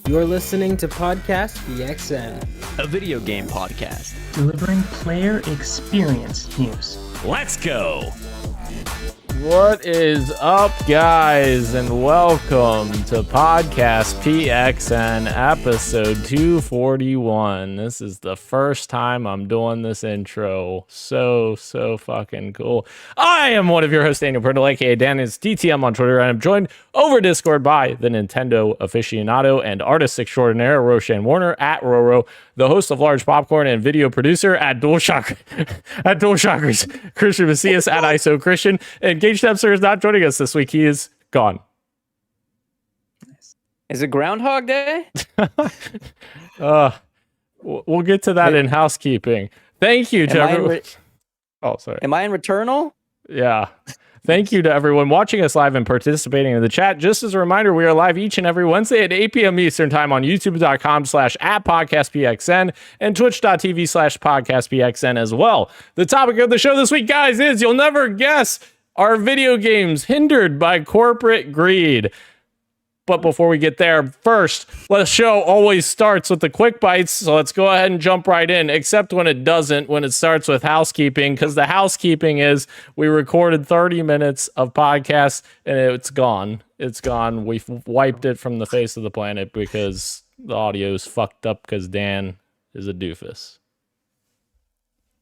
You're listening to Podcast PXN, a video game podcast delivering player experience news. Let's go! What is up, guys, and welcome to Podcast PXN episode 241. This is the first time I'm doing this intro. So fucking cool. I am one of your hosts, Daniel Pernell, aka Dan is DTM on Twitter, and I'm joined over Discord by the Nintendo aficionado and artist extraordinaire, Roshan Warner, at Roro, the host of Large Popcorn and video producer at DualShock, at DualShockers, Christian Macias at ISO Christian, and Gage Dempster is not joining us this week. He is gone. Is it Groundhog Day? We'll get to that in housekeeping. Thank you to everyone. Oh, sorry. Am I in Returnal? Yeah. Thank you to everyone watching us live and participating in the chat. Just as a reminder, we are live each and every Wednesday at 8 p.m. Eastern time on youtube.com/@podcastpxn and twitch.tv/podcastpxn as well. The topic of the show this week, guys, is, you'll never guess, are video games hindered by corporate greed? But before we get there, first, the show always starts with the quick bites, so let's go ahead and jump right in, except when it doesn't, when it starts with housekeeping, because the housekeeping is we recorded 30 minutes of podcast, and it's gone. It's gone. We've wiped it from the face of the planet because the audio is fucked up because Dan is a doofus.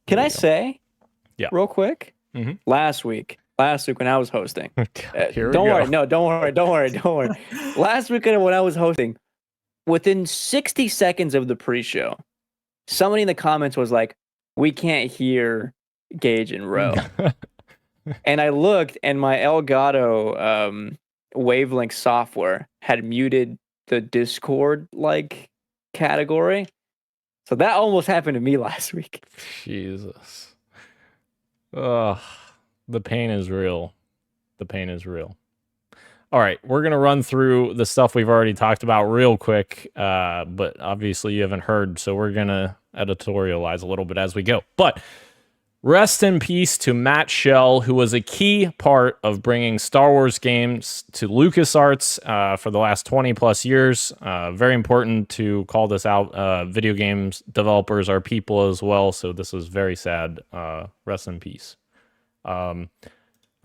Can I say, real quick, last week when I was hosting, don't worry. Last weekend when I was hosting, within 60 seconds of the pre-show, somebody in the comments was like, "We can't hear Gage and Ro." And I looked, and my Elgato wavelength software had muted the Discord category. So that almost happened to me last week. Jesus. Ugh. The pain is real. The pain is real. All right, we're going to run through the stuff we've already talked about real quick, but obviously you haven't heard, so we're going to editorialize a little bit as we go. But rest in peace to Matt Shell, who was a key part of bringing Star Wars games to LucasArts for the last 20 plus years. Very important to call this out. Video games developers are people as well, so this is very sad. Rest in peace. Our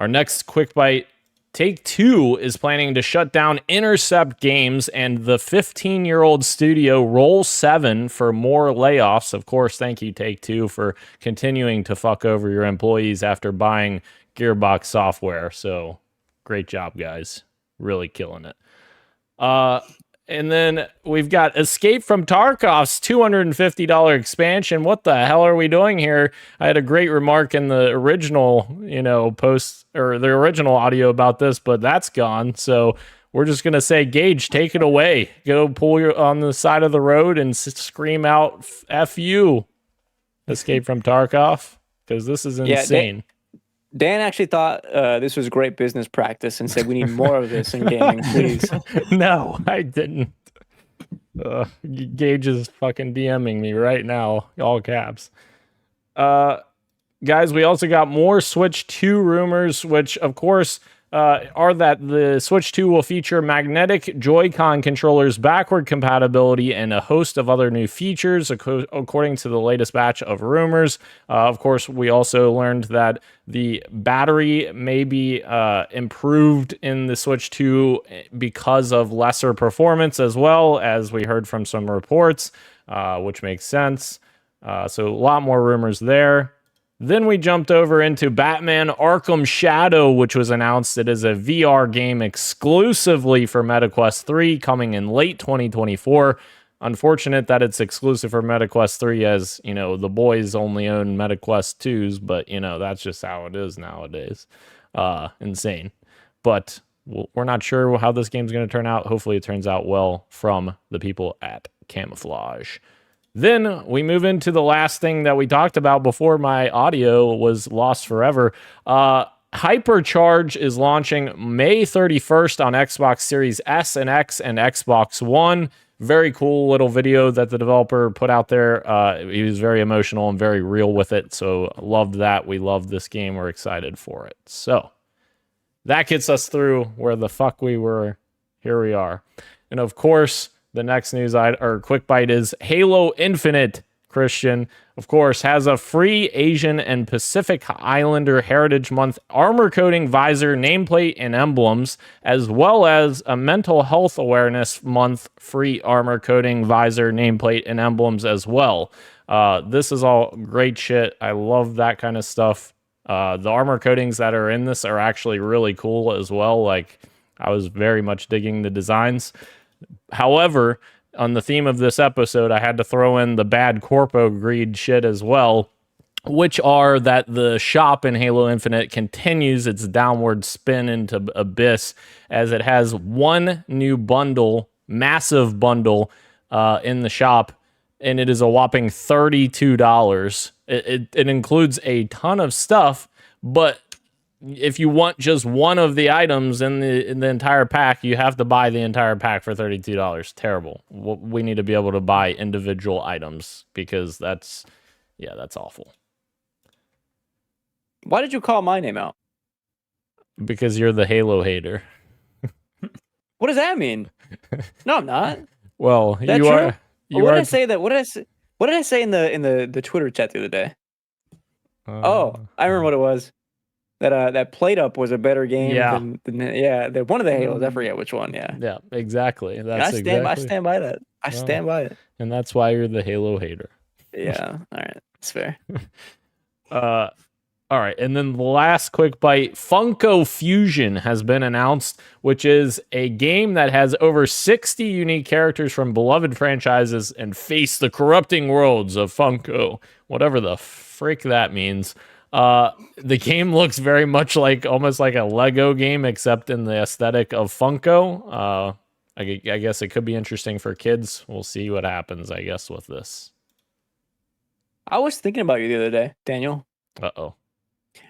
next quick bite, Take-Two is planning to shut down Intercept Games and the 15-year-old studio Roll7 for more layoffs. Of course, thank you, Take-Two, for continuing to fuck over your employees after buying Gearbox software. So, great job, guys. Really killing it. And then we've got Escape from Tarkov's $250 expansion. What the hell are we doing here? I had a great remark in the original, post, or the original audio about this, but that's gone. So we're just going to say, Gage, take it away. Go pull your on the side of the road and scream out, F you, Escape from Tarkov, because this is insane. Dan actually thought this was great business practice and said, "We need more of this in gaming, please." No, I didn't. Gage is fucking DMing me right now, all caps. Guys, we also got more Switch 2 rumors, which, of course, are that the Switch 2 will feature magnetic Joy-Con controllers, backward compatibility, and a host of other new features, according to the latest batch of rumors. Of course, we also learned that the battery may be improved in the Switch 2 because of lesser performance, as well as we heard from some reports, which makes sense. So a lot more rumors there. Then we jumped over into Batman Arkham Shadow, which was announced. It is a VR game exclusively for MetaQuest 3, coming in late 2024. Unfortunate that it's exclusive for MetaQuest 3, as, the boys only own MetaQuest 2s, but, that's just how it is nowadays. Insane. But we're not sure how this game's going to turn out. Hopefully it turns out well from the people at Camouflage. Then we move into the last thing that we talked about before my audio was lost forever. Hypercharge is launching May 31st on Xbox Series S and X and Xbox One. Very cool little video that the developer put out there. He was very emotional and very real with it. So loved that. We love this game. We're excited for it. So that gets us through where the fuck we were. Here we are. And of course, the next news or quick bite is Halo Infinite, Christian, of course, has a free Asian and Pacific Islander Heritage Month armor coating visor, nameplate, and emblems, as well as a Mental Health Awareness Month free armor coating visor, nameplate, and emblems as well. This is all great shit. I love that kind of stuff. The armor coatings that are in this are actually really cool as well. Like, I was very much digging the designs. However, on the theme of this episode, I had to throw in the bad corpo greed shit as well, which are that the shop in Halo Infinite continues its downward spin into abyss as it has one new bundle, massive bundle, in the shop, and it is a whopping $32. It includes a ton of stuff, but if you want just one of the items in the entire pack, you have to buy the entire pack for $32. Terrible. We need to be able to buy individual items because that's awful. Why did you call my name out? Because you're the Halo hater. What does that mean? No, I'm not. Well, That you true? are. You What are. did I say that? What did I say in the Twitter chat the other day? I remember what it was. That Plate Up was a better game than one of the Halos. I forget which one. Yeah. Yeah, exactly. And I stand by that. I stand by it. And that's why you're the Halo hater. Yeah. All right. That's fair. All right, and then the last quick bite, Funko Fusion has been announced, which is a game that has over 60 unique characters from beloved franchises and face the corrupting worlds of Funko, whatever the frick that means. The game looks very much like almost like a Lego game, except in the aesthetic of Funko. I guess it could be interesting for kids. We'll see what happens, I guess, with this. I was thinking about you the other day, Daniel. Uh-oh.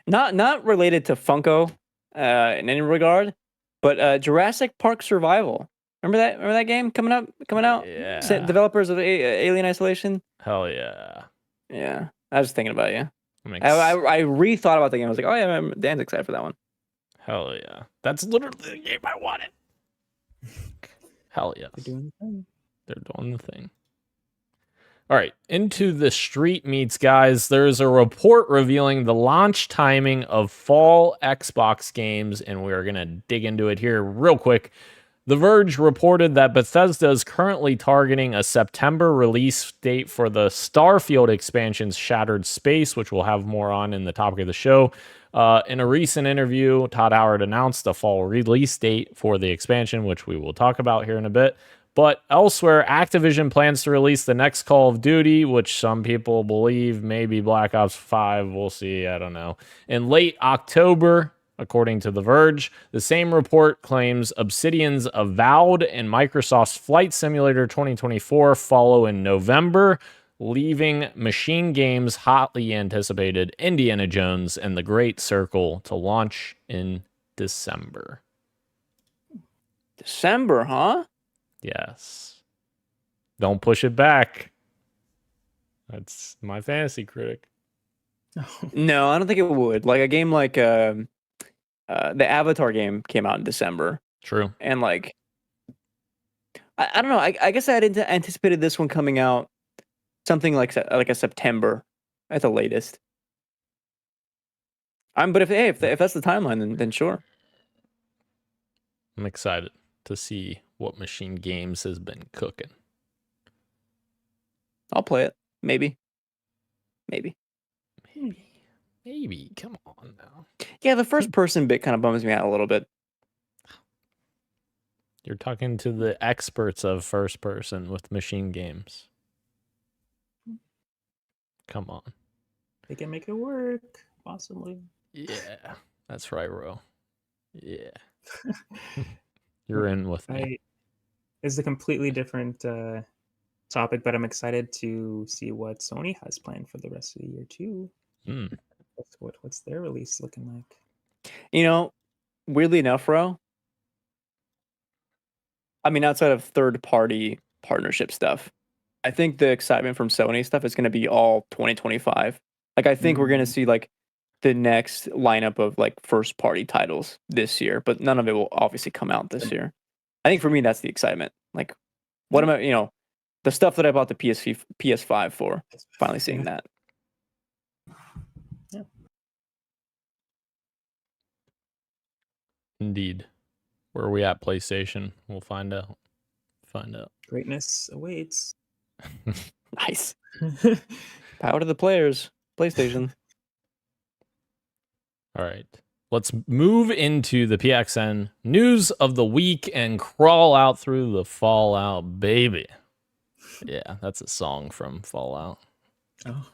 Not related to Funko in any regard, but Jurassic Park Survival. Remember that game coming out? Yeah. Developers of Alien Isolation. Hell yeah. Yeah, I was thinking about you. I I rethought about the game. I was like, oh yeah, Dan's excited for that one. Hell yeah. That's literally the game I wanted. Hell yes. They're doing the thing. They're doing the thing. All right, into the street meets, guys. There's a report revealing the launch timing of fall Xbox games, and we're going to dig into it here real quick. The Verge reported that Bethesda is currently targeting a September release date for the Starfield expansion's Shattered Space, which we'll have more on in the topic of the show. In a recent interview, Todd Howard announced a fall release date for the expansion, which we will talk about here in a bit. But elsewhere, Activision plans to release the next Call of Duty, which some people believe may be Black Ops 5. We'll see. I don't know. In late October, according to The Verge, the same report claims Obsidian's Avowed and Microsoft's Flight Simulator 2024 follow in November, leaving Machine Games' hotly anticipated Indiana Jones and the Great Circle to launch in December. December, huh? Yes. Don't push it back. That's my fantasy critic. No, I don't think it would. Like a game like the Avatar game came out in December. True. And like I don't know. I guess I had anticipated this one coming out something like a September at the latest. But if that's the timeline, then sure. I'm excited to see what Machine Games has been cooking. I'll play it. Maybe. Come on now. Yeah, the first person bit kind of bums me out a little bit. You're talking to the experts of first person with Machine Games. Come on. They can make it work, possibly. Yeah, that's right, Ro. Yeah. You're in with me. It's a completely different topic, but I'm excited to see what Sony has planned for the rest of the year too. What's their release looking like? You know, weirdly enough, Ro, I mean, outside of third-party partnership stuff, I think the excitement from Sony stuff is going to be all 2025. Like, I think we're going to see like the next lineup of like first-party titles this year, but none of it will obviously come out this year. I think for me, that's the excitement. Like, What am I? The stuff that I bought the PS5 for. Finally seeing that. Yeah. Indeed. Where are we at, PlayStation? We'll find out. Greatness awaits. Nice. Power to the players. PlayStation. All right. Let's move into the PXN news of the week and crawl out through the Fallout, baby. Yeah, that's a song from Fallout. Oh.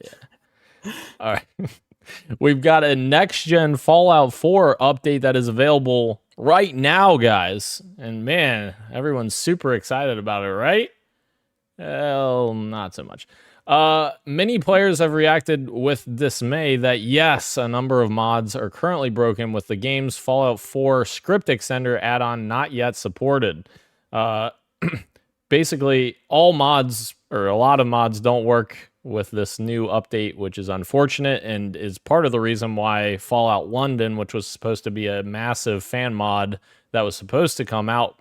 Yeah. All right. We've got a next-gen Fallout 4 update that is available right now, guys. And man, everyone's super excited about it, right? Well, not so much. Many players have reacted with dismay that yes, a number of mods are currently broken with the game's Fallout 4 script extender add-on not yet supported. Basically, all mods, or a lot of mods, don't work with this new update, which is unfortunate and is part of the reason why Fallout London, which was supposed to be a massive fan mod that was supposed to come out,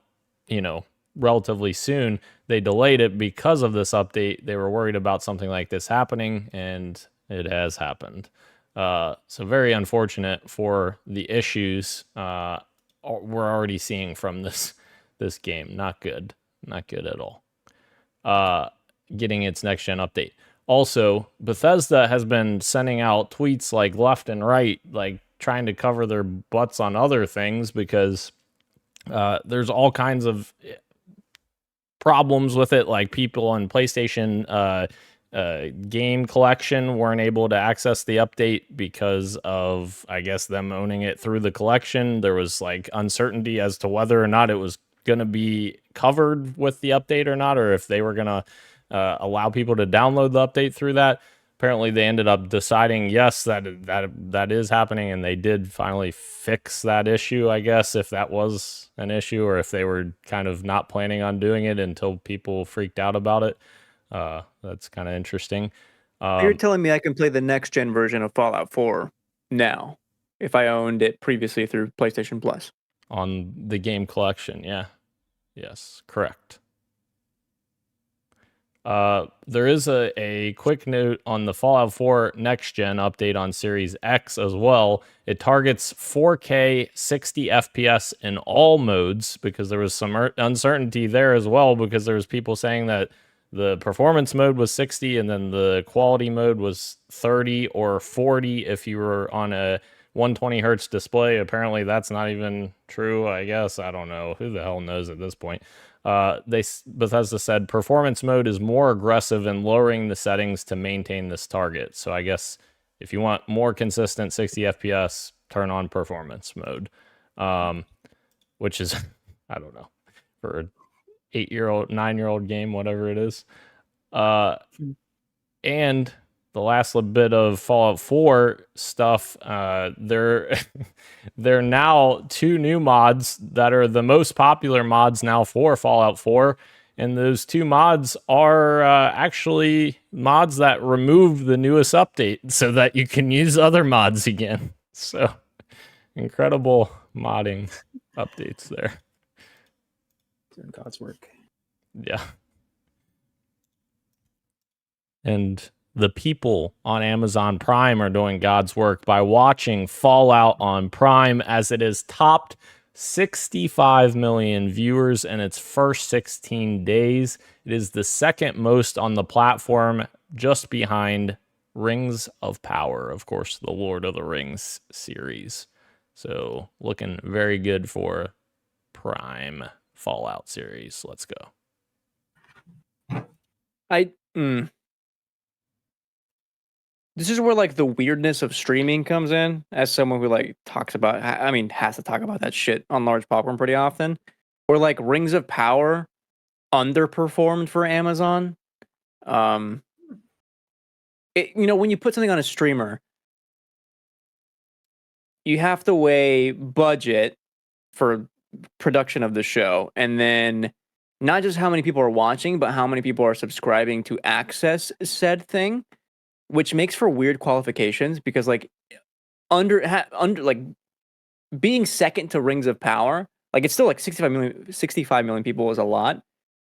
relatively soon, they delayed it because of this update. They were worried about something like this happening, and it has happened. So very unfortunate for the issues we're already seeing from this game. Not good at all. Getting its next gen update. Also, Bethesda has been sending out tweets like left and right, like trying to cover their butts on other things because there's all kinds of problems with it, like people on PlayStation game collection weren't able to access the update because of, I guess, them owning it through the collection. There was like uncertainty as to whether or not it was going to be covered with the update or not, or if they were going to allow people to download the update through that. Apparently they ended up deciding yes, that is happening, and they did finally fix that issue, I guess, if that was an issue, or if they were kind of not planning on doing it until people freaked out about it. That's kind of interesting. You're telling me I can play the next gen version of Fallout 4 now if I owned it previously through PlayStation Plus? On the game collection, yeah. Yes, correct. There is a quick note on the Fallout 4 next gen update on Series X as well. It targets 4K 60 FPS in all modes, because there was some uncertainty there as well, because there was people saying that the performance mode was 60 and then the quality mode was 30 or 40 if you were on a 120 hertz display. Apparently that's not even true, I guess. I don't know. Who the hell knows at this point? Bethesda said performance mode is more aggressive in lowering the settings to maintain this target. So I guess if you want more consistent 60 FPS, turn on performance mode, which is, I don't know, for an 8-year-old, 9-year-old game, whatever it is. And the last little bit of Fallout 4 stuff, there are now 2 new mods that are the most popular mods now for Fallout 4. And those 2 mods are actually mods that remove the newest update so that you can use other mods again. So incredible modding updates there. Doing God's work. Yeah. And the people on Amazon Prime are doing God's work by watching Fallout on Prime, as it has topped 65 million viewers in its first 16 days. It is the second most on the platform, just behind Rings of Power, of course, the Lord of the Rings series. So looking very good for Prime Fallout series. Let's go. This is where like the weirdness of streaming comes in, as someone who like talks about, has to talk about that shit on Large Popcorn pretty often. Or like Rings of Power underperformed for Amazon. When you put something on a streamer, you have to weigh budget for production of the show, and then not just how many people are watching, but how many people are subscribing to access said thing. Which makes for weird qualifications, because like under like being second to Rings of Power, like it's still like 65 million people is a lot,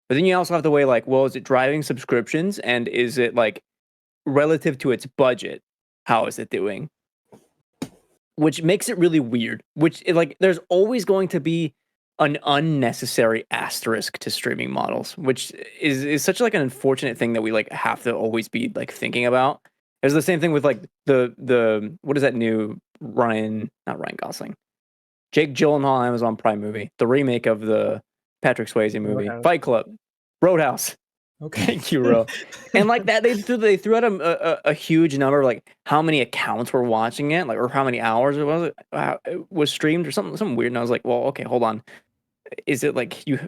But then you also have to weigh like, well, is it driving subscriptions, and is it like relative to its budget, how is it doing? Which makes it really weird. Like, there's always going to be an unnecessary asterisk to streaming models, which is such like an unfortunate thing that we like have to always be like thinking about. There's the same thing with like the what is that new not Ryan Gosling, Jake Gyllenhaal Amazon Prime movie, the remake of the Patrick Swayze movie, Fight Club, Roadhouse. Okay. Thank you, Ro. And like that, they threw out a huge number of like how many accounts were watching it, like, or how many hours it was streamed or something weird. And I was like, well, okay, hold on. Is it like you?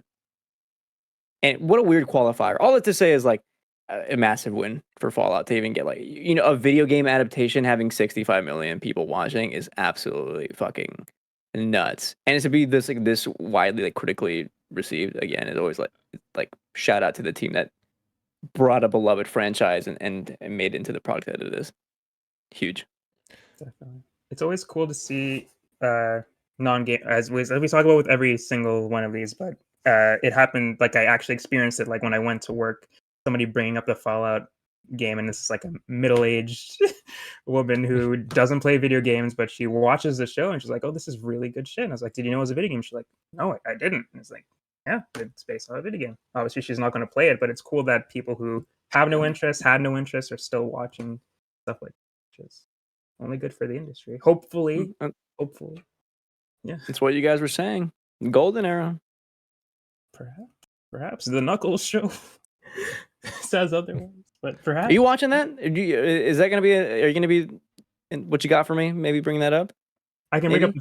And what a weird qualifier. All that to say is like a massive win for Fallout to even get like, a video game adaptation having 65 million people watching is absolutely fucking nuts. And it's to be this widely like critically received again is always like shout out to the team that brought a beloved franchise and made it into the product that it is. Huge. Definitely. It's always cool to see non-game, as we talk about with every single one of these, but it happened, like I actually experienced it, like when I went to work, somebody bringing up the Fallout game, and this is like a middle-aged woman who doesn't play video games, but she watches the show and she's like, oh, this is really good shit. And I was like, did you know it was a video game? She's like, no, I didn't. And it's like, yeah, it's based on a video game. Obviously, she's not going to play it, but it's cool that people who have no interest, had no interest, are still watching stuff like that, which is only good for the industry. Hopefully. Yeah. It's what you guys were saying. Golden era. Perhaps the Knuckles show says otherwise, but perhaps. Are you watching that? Is that going to be? Are you going to be? What you got for me? Maybe bring that up. I can bring up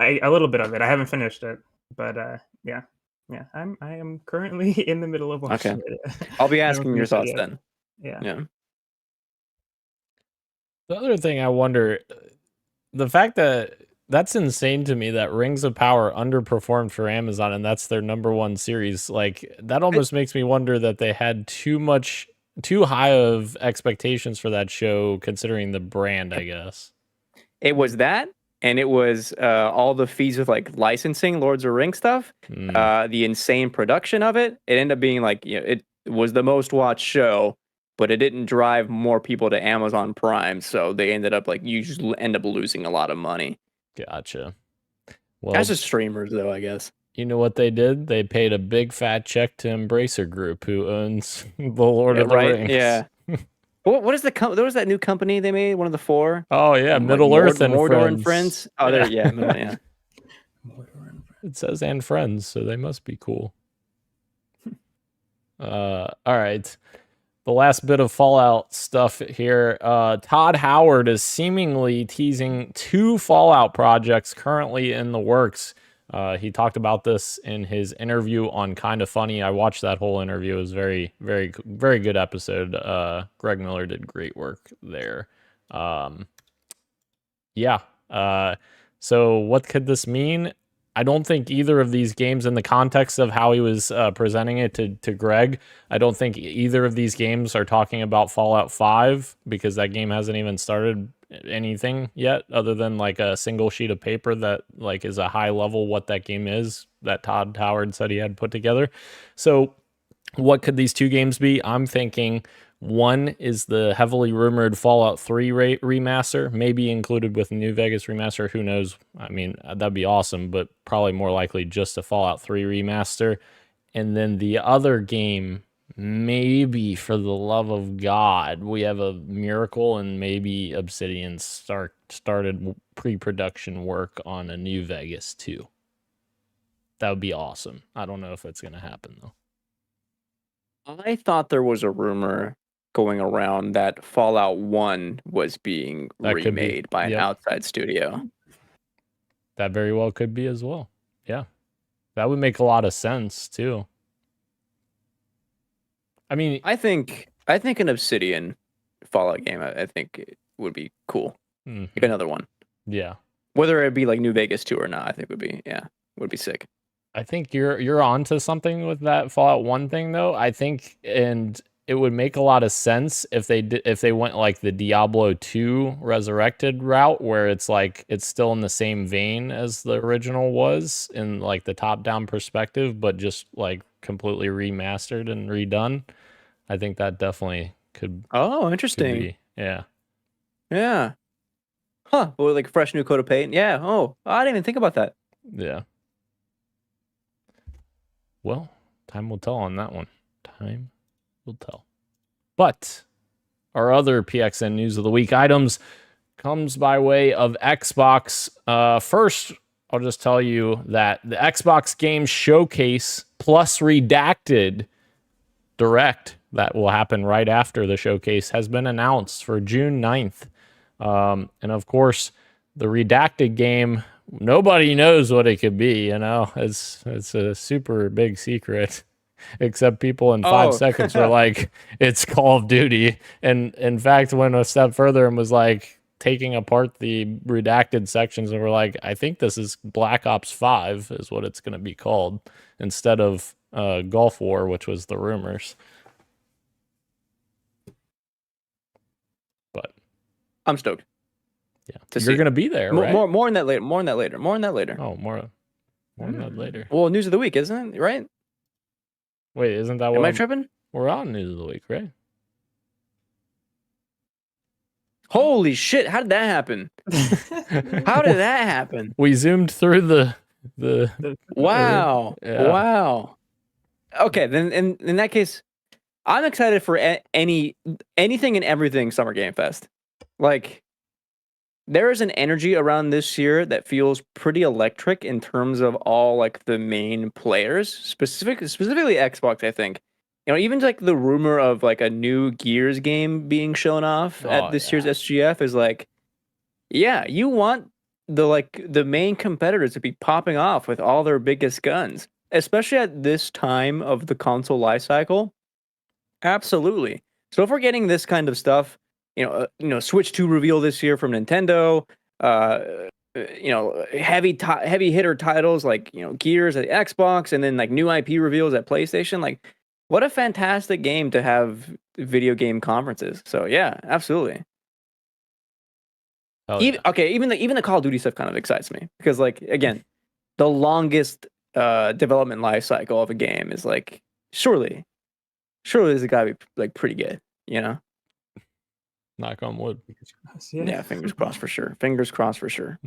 a little bit of it. I haven't finished it, but yeah. I am currently in the middle of watching it. I'll be asking your thoughts then. Yeah. The other thing I wonder, the fact that's insane to me that Rings of Power underperformed for Amazon, and that's their #1 series. Like, that almost makes me wonder that they had too high of expectations for that show, considering the brand, I guess. It was that, and it was all the fees with like licensing Lords of the Rings stuff, the insane production of it. It ended up being like, it was the most watched show, but it didn't drive more people to Amazon Prime, so they ended up like, you just end up losing a lot of money. Gotcha. Well, that's just streamers, though, I guess. You know what they did? They paid a big fat check to Embracer Group, who owns the Lord of the Rings. Yeah. What is there was that new company they made? One of the 4. Oh yeah, Middle Earth and Mordor Friends. and Friends. Oh, there, yeah. Mordor and Friends. It says and Friends, so they must be cool. All right. The last bit of Fallout stuff here. Todd Howard is seemingly teasing 2 Fallout projects currently in the works. He talked about this in his interview on Kinda Funny. I watched that whole interview. It was very, very, very good episode. Greg Miller did great work there. So what could this mean? I don't think either of these games, in the context of how he was presenting it to Greg, I don't think either of these games are talking about Fallout 5, because that game hasn't even started anything yet, other than like a single sheet of paper that like is a high level what that game is that Todd Howard said he had put together. So what could these 2 games be? I'm thinking one is the heavily rumored Fallout 3 remaster, maybe included with New Vegas remaster. Who knows? I mean, that'd be awesome, but probably more likely just a Fallout 3 remaster. And then the other game, maybe, for the love of God, we have a Miracle, and maybe Obsidian started pre-production work on a New Vegas 2. That would be awesome. I don't know if it's going to happen, though. I thought there was a rumor going around that Fallout 1 was being remade by an outside studio. That very well could be as well. Yeah. That would make a lot of sense, too. I mean, I think an Obsidian Fallout game, I think it would be cool. Mm-hmm. Like another one. Yeah. Whether it be like New Vegas 2 or not, I think would be sick. I think you're onto something with that Fallout 1 thing, though. I think, and it would make a lot of sense if they went like the Diablo 2 Resurrected route, where it's like it's still in the same vein as the original was in like the top-down perspective, but just like completely remastered and redone. I think that definitely could. Oh, interesting. Be, yeah. Yeah. Huh. Or like a fresh new coat of paint. Yeah. Oh, I didn't even think about that. Yeah. Well, time will tell on that one. Time will tell. But our other PXN news of the week items comes by way of Xbox. First, I'll just tell you that the Xbox Game Showcase plus Redacted Direct that will happen right after the showcase has been announced for June 9th. And of course, the Redacted game, nobody knows what it could be, you know? It's a super big secret. Except people in 5 seconds were like, it's Call of Duty. And in fact, went a step further and was like taking apart the redacted sections and were like, I think this is Black Ops 5 is what it's going to be called instead of Gulf War, which was the rumors. But I'm stoked. Yeah, you're going to be there, right? More on that later. More on that later. Oh, more on that later. Well, news of the week, isn't it? Right? Wait, isn't that what? Am I tripping? We're on news of the week, right? Holy shit! How did that happen? How did that happen? We zoomed through the. Wow! Yeah. Wow! Okay, then in that case, I'm excited for anything and everything Summer Game Fest. Like, there is an energy around this year that feels pretty electric in terms of all like the main players, specifically Xbox. I think, you know, even like the rumor of like a new Gears game being shown off at this year's SGF is like, yeah, you want the main competitors to be popping off with all their biggest guns, especially at this time of the console life cycle. Absolutely. So if we're getting this kind of stuff, Switch 2 reveal this year from Nintendo, heavy hitter titles like, Gears at Xbox, and then like new IP reveals at PlayStation. Like, what a fantastic game to have video game conferences. So yeah, absolutely. Even the Call of Duty stuff kind of excites me because, like, again, the longest development life cycle of a game is like surely this has got to be like pretty good, you know. Knock on wood. Yeah, fingers crossed for sure. Fingers crossed for sure.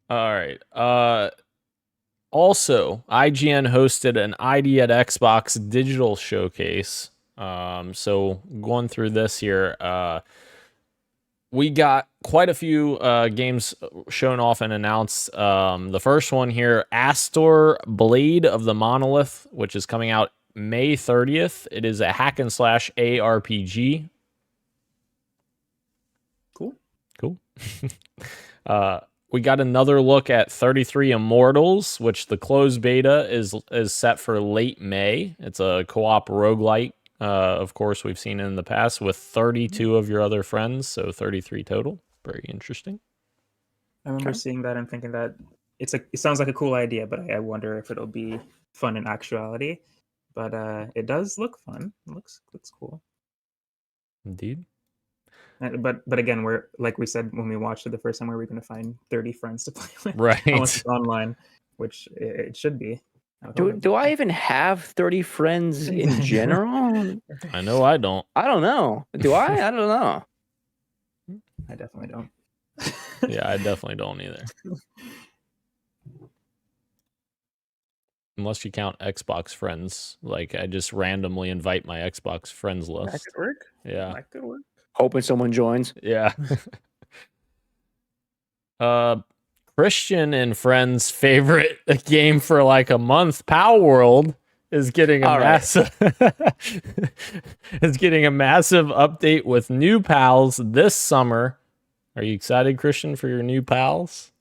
All right. Also, IGN hosted an ID at Xbox digital showcase. So going through this here, we got quite a few games shown off and announced. The first one here, Astor Blade of the Monolith, which is coming out May 30th. It is a hack and slash ARPG. Cool. We got another look at 33 Immortals, which the closed beta is set for late May. It's a co-op roguelite. Of course, we've seen it in the past with 32 of your other friends, so 33 total. Very interesting. I remember seeing that and thinking that it sounds like a cool idea, but I wonder if it'll be fun in actuality. But it does look fun. It looks cool. Indeed. But again, we're like we said when we watched it the first time, where we're going to find 30 friends to play with, right? Unless it's online, which it should be. Do I even have 30 friends in general? I know I don't. I don't know. Do I? I don't know. I definitely don't. Yeah, I definitely don't either. Unless you count Xbox friends, like I just randomly invite my Xbox friends list. That could work. Yeah, that could work. Hoping someone joins. Yeah. Christian and friends' favorite game for like a month, Pal World, is getting a massive update with new pals this summer. Are you excited, Christian, for your new pals?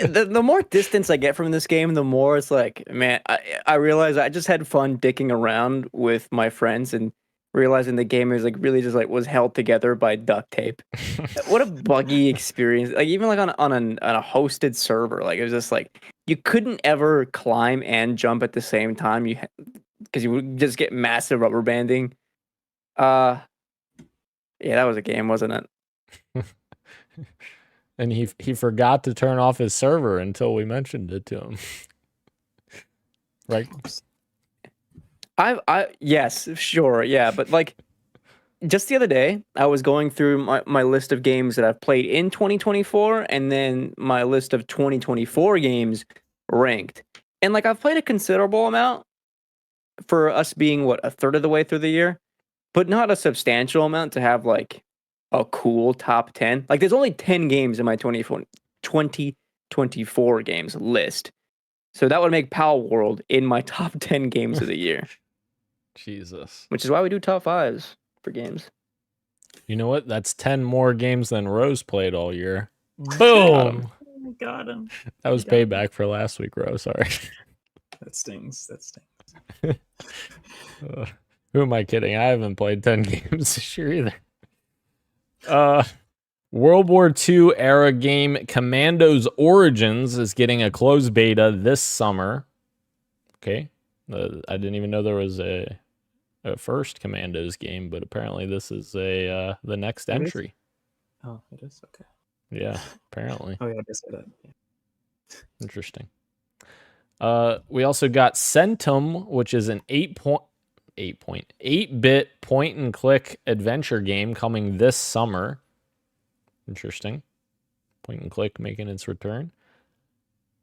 The more distance I get from this game, the more it's like, man, I realize I just had fun dicking around with my friends and realizing the game is like really just like was held together by duct tape. What a buggy experience! Like even like on a hosted server, like it was just like you couldn't ever climb and jump at the same time. because you would just get massive rubber banding. Yeah, that was a game, wasn't it? And he forgot to turn off his server until we mentioned it to him. Right? Yes, sure, yeah, but like just the other day, I was going through my list of games that I've played in 2024 and then my list of 2024 games ranked. And like I've played a considerable amount for us being a third of the way through the year, but not a substantial amount to have like a cool top 10. Like there's only 10 games in my 2024 games list. So that would make Pal World in my top 10 games of the year. Jesus. Which is why we do top 5s for games. You know what? That's 10 more games than Rose played all year. Boom! Got him. That was payback for last week, Rose. Sorry. That stings. Who am I kidding? I haven't played 10 games this year either. World War II era game Commandos Origins is getting a closed beta this summer. Okay. I didn't even know there was a first Commandos game, but apparently this is the next entry. Oh, it is? Okay. Yeah, apparently. Oh, yeah, I guess that. Yeah. Interesting. We also got Centum, which is an 8-bit point and click adventure game coming this summer. Interesting. Point and click making its return.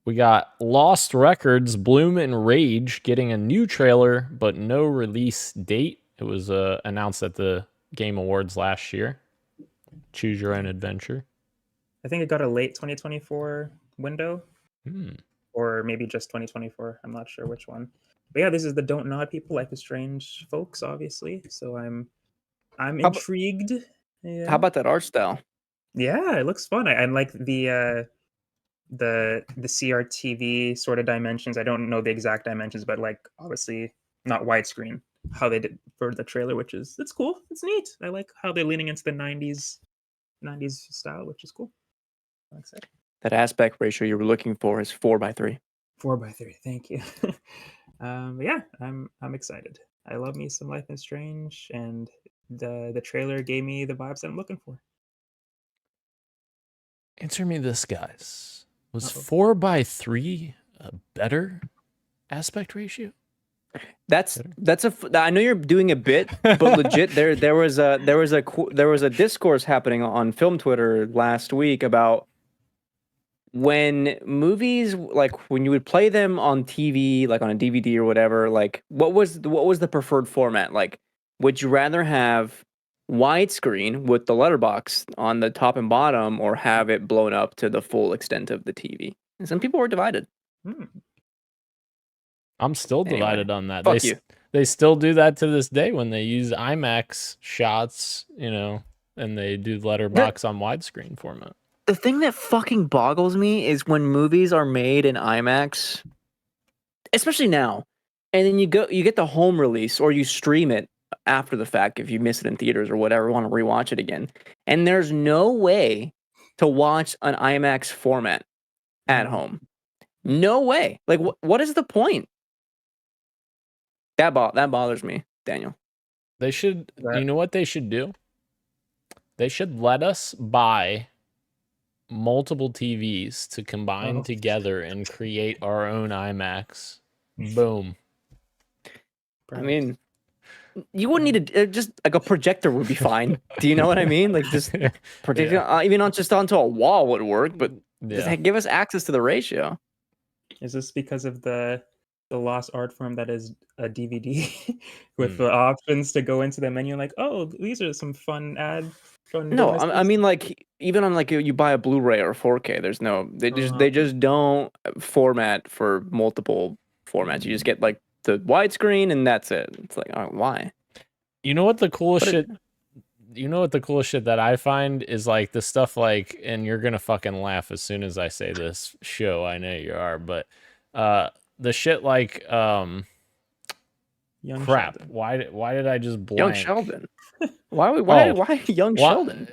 We got Lost Records, Bloom and Rage getting a new trailer, but no release date. It was announced at the Game Awards last year. Choose your own adventure. I think it got a late 2024 window. Or maybe just 2024. I'm not sure which one. But yeah, this is the Don't Nod people, Life is Strange folks, obviously. So I'm intrigued. How about that art style? Yeah, it looks fun. I like the CRTV sort of dimensions. I don't know the exact dimensions, but like obviously not widescreen. How they did for the trailer, it's cool. It's neat. I like how they're leaning into the 90s style, which is cool. I'm excited. That aspect ratio you were looking for is 4:3. 4:3. Thank you. Yeah, I'm excited. I love me some Life is Strange, and the trailer gave me the vibes that I'm looking for. Answer me this, guys. Was 4:3 a better aspect ratio? I know you're doing a bit, but legit there was a discourse happening on film Twitter last week about when movies, like when you would play them on TV, like on a DVD or whatever, like what was the preferred format? Like, would you rather have widescreen with the letterbox on the top and bottom, or have it blown up to the full extent of the TV? And some people were divided. I'm still divided on that. Fuck you. They still do that to this day when they use IMAX shots, and they do letterbox on widescreen format. The thing that fucking boggles me is when movies are made in IMAX, especially now, and then you get the home release or you stream it after the fact if you miss it in theaters or whatever, want to rewatch it again, and there's no way to watch an IMAX format at home. No way. Like, what is the point? That bothers me, Daniel. They should. You know what they should do? They should let us buy multiple TVs to combine together and create our own IMAX. Boom. I mean, you wouldn't need just like a projector would be fine. Do you know what I mean? Like just projector, even not just onto a wall would work, but just give us access to the ratio. Is this because of the lost art form that is a DVD with the options to go into the menu? Like, oh, these are some fun No, I mean, like, even on like you buy a Blu-ray or 4K, there's no, they just don't format for multiple formats. You just get like the widescreen and that's it. It's like, oh, why? You know what the coolest shit? You know what the coolest shit that I find is like the stuff like, and you're gonna fucking laugh as soon as I say this show. I know you are, but the shit like Young crap. Sheldon. Why did I just blank? Young Sheldon. Why Young Sheldon?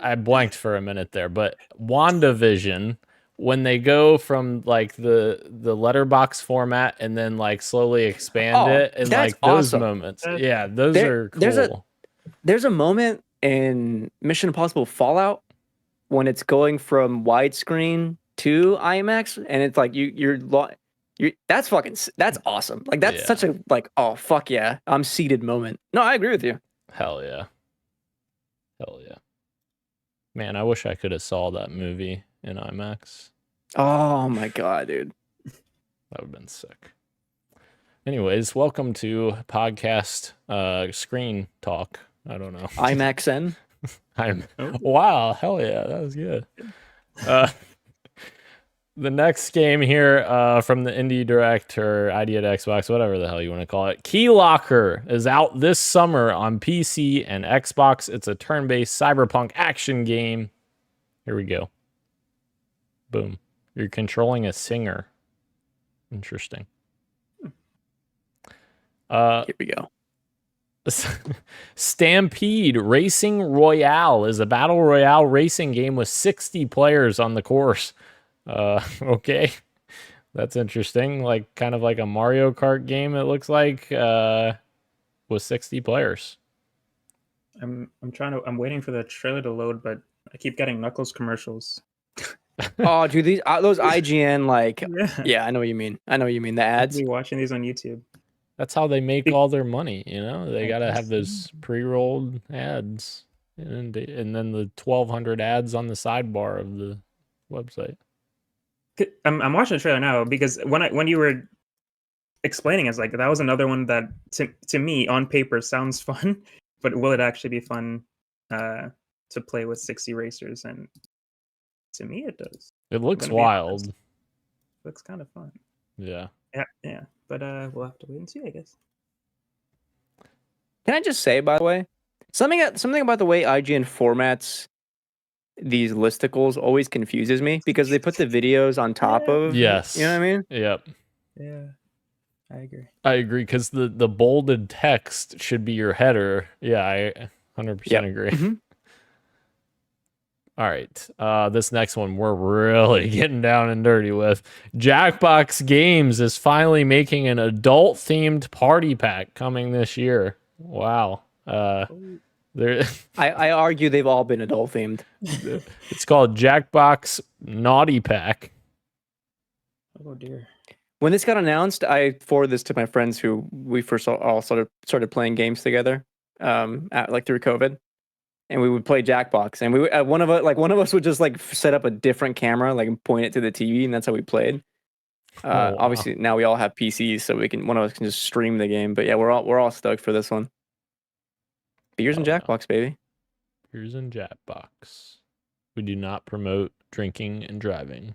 I blanked for a minute there, but WandaVision, when they go from like the letterbox format and then like slowly expand it, and that's like those awesome. moments, yeah, those are cool. There's a moment in Mission Impossible Fallout when it's going from widescreen to IMAX, and it's like you're that's awesome. Like that's such a like, oh fuck yeah, I'm seated moment. No, I agree with you. Hell yeah. Man, I wish I could have saw that movie in IMAX. Oh my god, dude. That would have been sick. Anyways, welcome to podcast screen talk. I don't know. IMAXN. Wow, hell yeah, that was good. The next game here from the Indie Direct or ID at Xbox, whatever the hell you want to call it. Key Locker is out this summer on PC and Xbox. It's a turn-based cyberpunk action game. Here we go. Boom. You're controlling a singer. Interesting. Here we go. Stampede Racing Royale is a battle royale racing game with 60 players on the course. Okay, that's interesting. Like kind of like a Mario Kart game. It looks like with 60 players. I'm waiting for the trailer to load, but I keep getting Knuckles commercials. Oh, dude, those IGN like Yeah. I know what you mean. The ads. I'll be watching these on YouTube. That's how they make all their money, you know? They got to have those pre-rolled ads and then the 1,200 ads on the sidebar of the website. I'm watching the trailer now because when you were explaining it, it's like that was another one that to me on paper sounds fun, but will it actually be fun to play with 60 racers? And to me it does. It looks wild. Looks kind of fun. Yeah. Yeah. But we'll have to wait and see, I guess. Can I just say, by the way, something about the way IGN formats these listicles always confuses me because they put the videos on top of. Yes. You know what I mean? Yep. Yeah. I agree because the bolded text should be your header. Yeah, I 100% agree. Mm-hmm. All right. This next one we're really getting down and dirty with. Jackbox Games is finally making an adult-themed party pack coming this year. Wow. I argue they've all been adult themed. It's called Jackbox Naughty Pack. Oh dear. When this got announced, I forwarded this to my friends who we first all started playing games together, like through COVID, and we would play Jackbox. And we one of us would just like set up a different camera, like and point it to the TV, and that's how we played. Wow. Obviously, now we all have PCs, so one of us can just stream the game. But yeah, we're all stoked for this one. Beers and Jackbox, baby. Beers and Jackbox. We do not promote drinking and driving.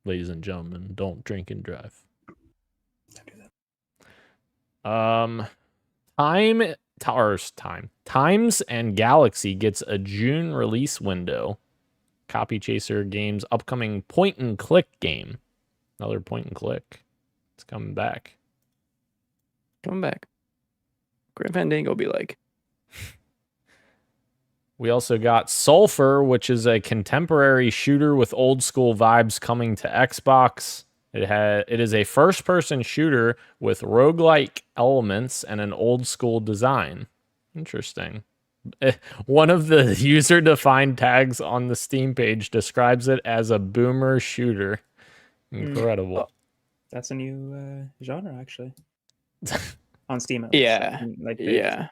Ladies and gentlemen, don't drink and drive. Don't do that. Times and Galaxy gets a June release window. Copy Chaser Games' upcoming point and click game. Another point and click. It's coming back. Coming back. Grim Fandango be like. We also got Sulfur, which is a contemporary shooter with old school vibes coming to Xbox. It is a first-person shooter with roguelike elements and an old school design. Interesting. One of the user-defined tags on the Steam page describes it as a boomer shooter. Incredible. That's a new genre, actually. On Steam. Yeah. Yeah.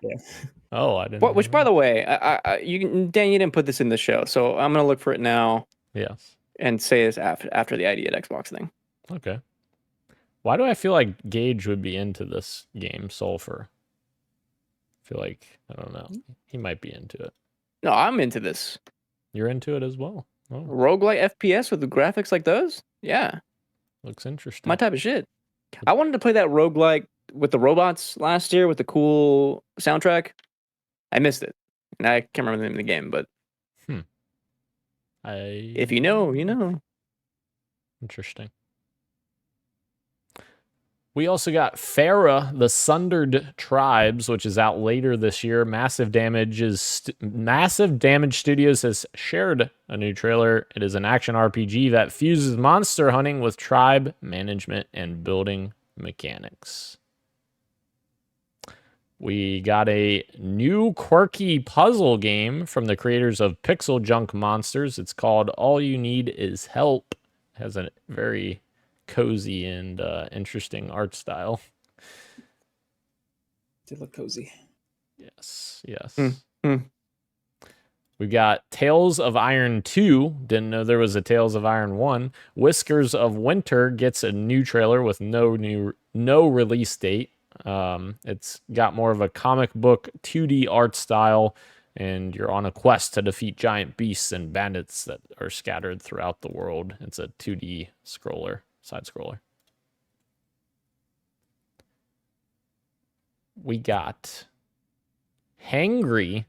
Oh, I didn't. Which, by the way, Dan, you didn't put this in the show, so I'm gonna look for it now. Yes. And say this after the ID at Xbox thing. Okay. Why do I feel like Gage would be into this game, Sulfur? I feel like, I don't know. He might be into it. No, I'm into this. You're into it as well. Oh, roguelike FPS with the graphics like those? Yeah. looks interesting. My type of shit. I wanted to play that roguelike with the robots last year with the cool soundtrack. I missed it. And I can't remember the name of the game, but if you know, you know. Interesting. We also got Farah, the Sundered Tribes, which is out later this year. Massive Damage Studios has shared a new trailer. It is an action RPG that fuses monster hunting with tribe management and building mechanics. We got a new quirky puzzle game from the creators of Pixel Junk Monsters. It's called All You Need Is Help. It has a very cozy and interesting art style. Did look cozy. Yes. Mm. We got Tales of Iron 2. Didn't know there was a Tales of Iron 1. Whiskers of Winter gets a new trailer with no release date. It's got more of a comic book 2D art style, and you're on a quest to defeat giant beasts and bandits that are scattered throughout the world. It's a 2D side scroller. We got Hangry,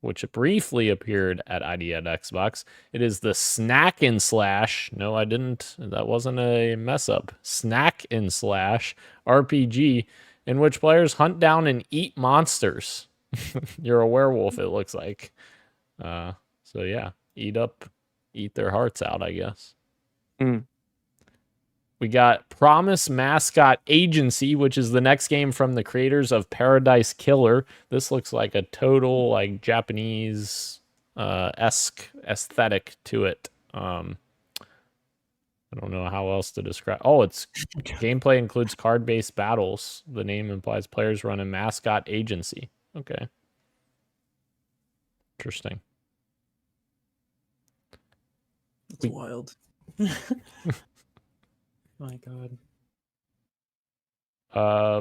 which briefly appeared at ID at Xbox. It is the Snack and Slash. No, I didn't. That wasn't a mess up. Snack and Slash RPG in which players hunt down and eat monsters. You're a werewolf, it looks like. So yeah, eat their hearts out, I guess. We got Promise Mascot Agency, which is the next game from the creators of Paradise Killer. This looks like a total like Japanese esque aesthetic to it. I don't know how else to describe. Oh, it's gameplay includes card-based battles. The name implies players run a mascot agency. Okay. Interesting. It's wild. My God.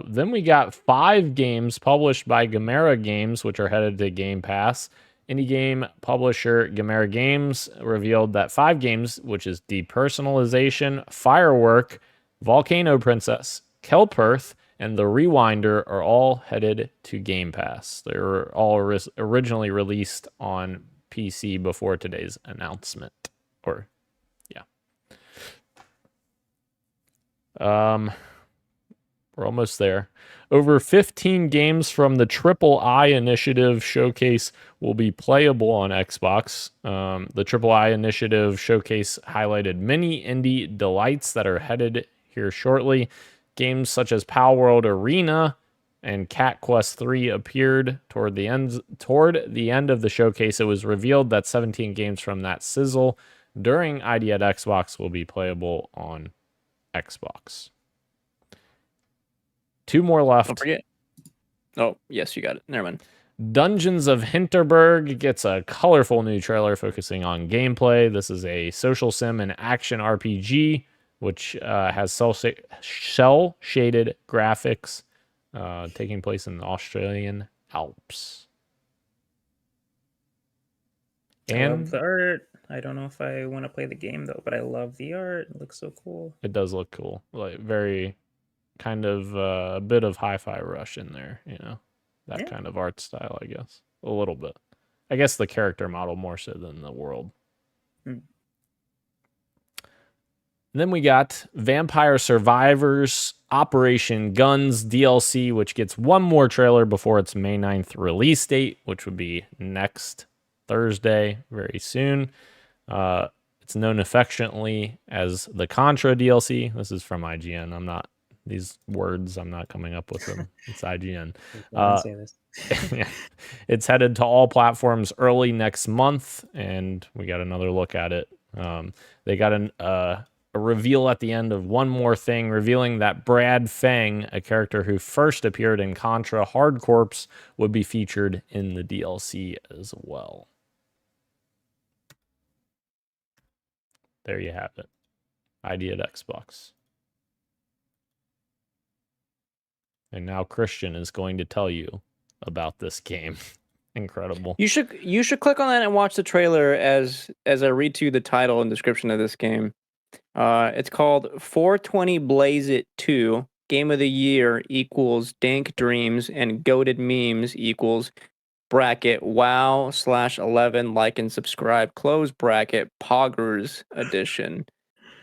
Then we got 5 games published by Gamera Games, which are headed to Game Pass. Indie game publisher Gamera Games revealed that 5 games, which is Depersonalization, Firework, Volcano Princess, Kelp-Earth, and The Rewinder, are all headed to Game Pass. They were all originally released on PC before today's announcement. We're almost there. Over 15 games from the Triple I Initiative Showcase will be playable on Xbox. The Triple I Initiative Showcase highlighted many indie delights that are headed here shortly. Games such as Pal World Arena and Cat Quest 3 appeared toward the end of the showcase. It was revealed that 17 games from that sizzle during ID at Xbox will be playable on Xbox. 2 more left. Don't forget. Oh, yes, you got it. Never mind. Dungeons of Hinterberg gets a colorful new trailer focusing on gameplay. This is a social sim and action RPG, which has cel-shaded graphics taking place in the Australian Alps. I love the art. I don't know if I want to play the game, though, but I love the art. It looks so cool. It does look cool. Like very kind of a bit of Hi-Fi Rush in there, that kind of art style, I guess. A little bit. I guess the character model more so than the world. And then we got Vampire Survivors Operation Guns DLC, which gets one more trailer before its May 9th release date, which would be next Thursday, very soon. It's known affectionately as the Contra DLC. This is from IGN. I'm not coming up with them. It's IGN. Say this. Yeah. It's headed to all platforms early next month, and we got another look at it. They got a reveal at the end of One More Thing, revealing that Brad Fang, a character who first appeared in Contra Hard Corps, would be featured in the DLC as well. There you have it. ID at Xbox. And now Christian is going to tell you about this game. Incredible. You should click on that and watch the trailer as I read to you the title and description of this game. It's called 420 Blaze It 2. Game of the Year equals Dank Dreams and Goated Memes equals bracket wow/11 like and subscribe close bracket Poggers edition.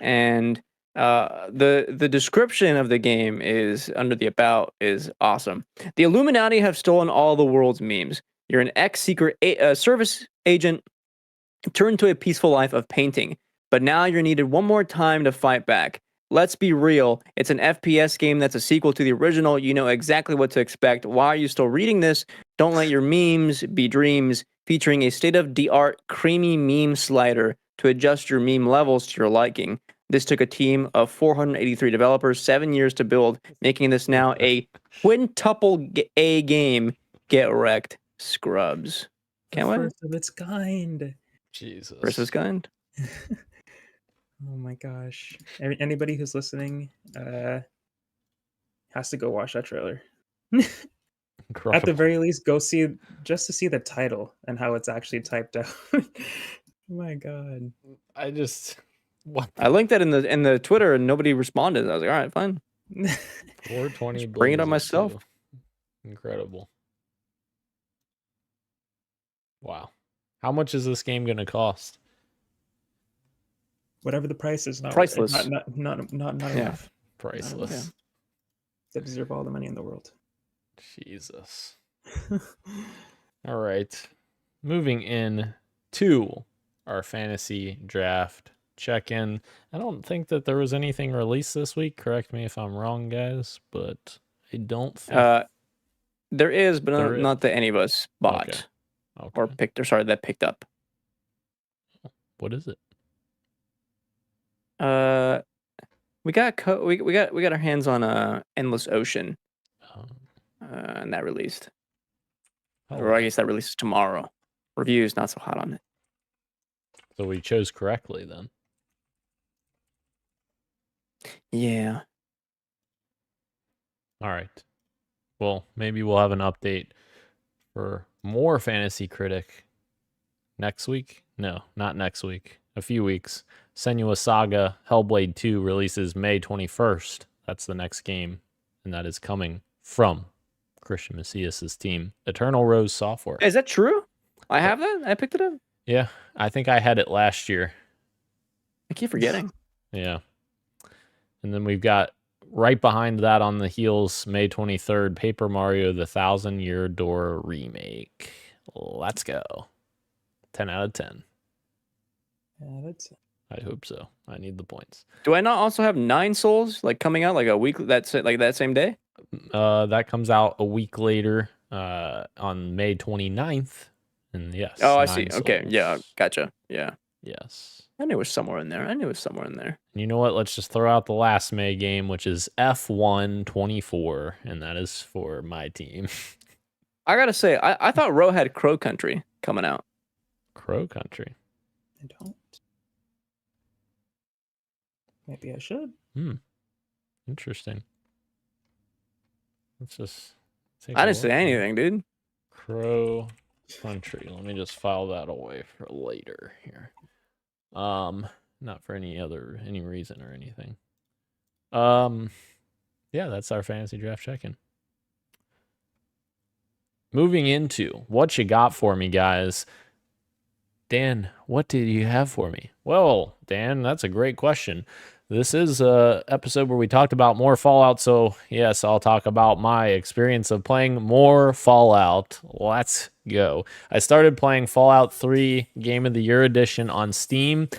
And The description of the game is under the about is awesome. The Illuminati have stolen all the world's memes. You're an ex-secret service agent turned to a peaceful life of painting, but now you're needed one more time to fight back. Let's be real, it's an FPS game that's a sequel to the original. You know exactly what to expect. Why are you still reading this? Don't let your memes be dreams, featuring a state-of-the-art creamy meme slider to adjust your meme levels to your liking. This took a team of 483 developers 7 years to build, making this now a quintuple A game. Get wrecked, scrubs. Can't wait. First of its kind. Jesus. Versus kind. Oh my gosh. Anybody who's listening has to go watch that trailer. At the very least, go see just to see the title and how it's actually typed out. Oh my god. I just what I linked that in the Twitter and nobody responded. I was like, all right, fine. 420 Bring it on Blazes myself. too. Incredible. Wow. How much is this game going to cost? Whatever the price is, Priceless. Not enough. Priceless. They deserve all the money in the world. Jesus. All right. Moving in to our fantasy draft check-in. I don't think that there was anything released this week. Correct me if I'm wrong, guys, but I don't think There is, but There not that any of us bought Okay. or picked, or sorry, that picked up. What is it? We got our hands on Endless Ocean, and that released. Or I guess that releases tomorrow. Reviews not so hot on it. So we chose correctly then. Yeah. All right. Well, maybe we'll have an update for more Fantasy Critic next week. No, not next week. A few weeks. Senua Saga Hellblade 2 releases May 21st. That's the next game, and that is coming from Christian Macias's team, Eternal Rose Software. Is that true? I have that? I picked it up? Yeah, I think I had it last year. I keep forgetting. Yeah. And then we've got right behind that on the heels, May 23rd, Paper Mario The 1,000-Year Door Remake. Let's go. 10 out of 10. Yeah, that's I hope so. I need the points. Do I not also have 9 Souls coming out like a week that same day? That comes out a week later on May 29th. And yes. Oh, I see. 9 Okay. Souls. Yeah. Gotcha. Yeah. Yes. I knew it was somewhere in there. And you know what? Let's just throw out the last May game, which is F1 24, and that is for my team. I gotta say, I thought Ro had Crow Country coming out. Crow Country. I don't. Maybe I should. Interesting. Let's just take I a didn't say look. anything, dude. Crow Country. Let me just file that away for later here. Not for any reason or anything. Yeah, that's our fantasy draft check-in. Moving into what you got for me, guys. Dan, what did you have for me? Well, Dan, that's a great question. This is a episode where we talked about more Fallout, so yes, I'll talk about my experience of playing more Fallout. Let's go. I started playing Fallout 3 Game of the Year Edition on Steam,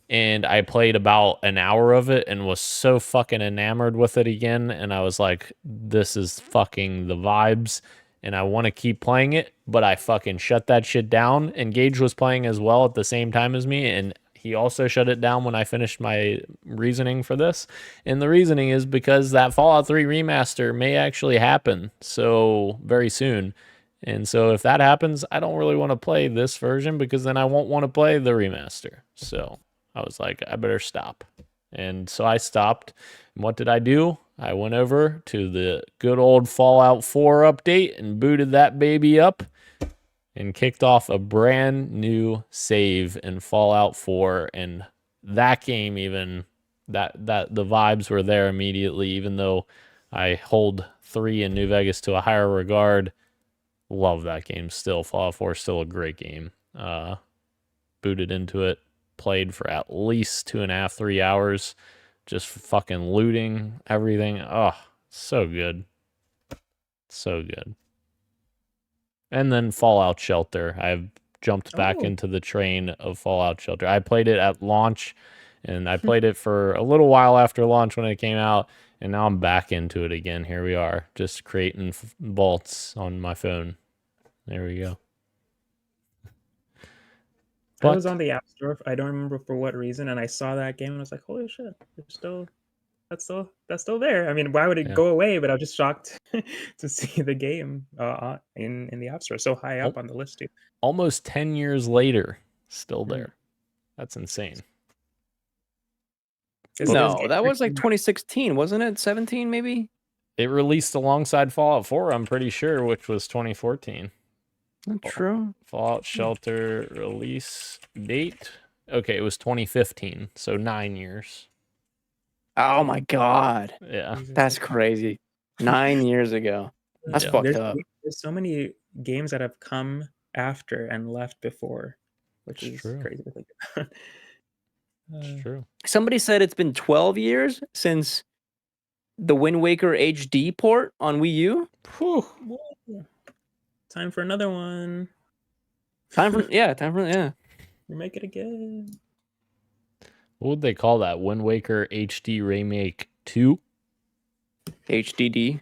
and I played about an hour of it and was so fucking enamored with it again, and I was like, this is fucking the vibes, and I want to keep playing it, but I fucking shut that shit down, and Gage was playing as well at the same time as me, and he also shut it down when I finished my reasoning for this. And the reasoning is because that Fallout 3 remaster may actually happen so very soon. And so if that happens, I don't really want to play this version because then I won't want to play the remaster. So I was like, I better stop. And so I stopped. And what did I do? I went over to the good old Fallout 4 update and booted that baby up and kicked off a brand new save in Fallout 4. And that game, even that the vibes were there immediately, even though I hold 3 in New Vegas to a higher regard. Love that game still. Fallout 4 is still a great game. Booted into it, played for at least 2.5-3 hours. just fucking looting everything. Oh, so good. So good. And then Fallout Shelter. I've jumped back into the train of Fallout Shelter. I played it at launch, and I played it for a little while after launch when it came out, and now I'm back into it again. Here we are, just creating vaults on my phone. There we go. I was on the App Store. I don't remember for what reason, and I saw that game and I was like, "Holy shit! That's still there." I mean, why would it go away? But I was just shocked to see the game in the App Store so high up on the list too. Almost 10 years later, still there. That's insane. No, that was like 2016, wasn't it? 17 maybe. It released alongside Fallout 4, I'm pretty sure, which was 2014. Not true. Fallout Shelter release date. Okay, it was 2015, so 9 years. Oh my god. Yeah. That's crazy. 9 years ago. That's fucked up. There's so many games that have come after and left before, which is crazy to think about. It's true. Somebody said it's been 12 years since the Wind Waker HD port on Wii U. Whew. Time for another one. Time for Remake it again. What would they call that? Wind Waker HD Remake 2? HDD.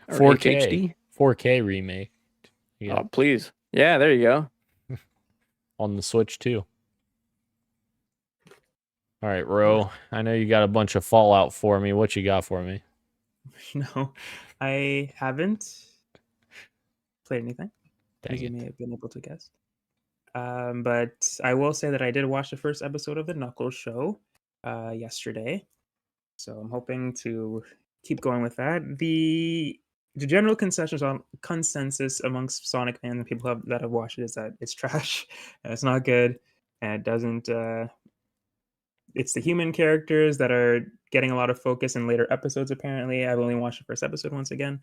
4K. 4K remake. Oh, please. Yeah, there you go. On the Switch too. All right, Ro. I know you got a bunch of Fallout for me. What you got for me? No, I haven't played anything. Dang you it. may have been able to guess. But I will say that I did watch the first episode of the Knuckles show yesterday. So I'm hoping to keep going with that. The general consensus amongst Sonic fans and people that have watched it is that it's trash. And it's not good. And it doesn't... it's the human characters that are getting a lot of focus in later episodes, apparently. I've only watched the first episode once again.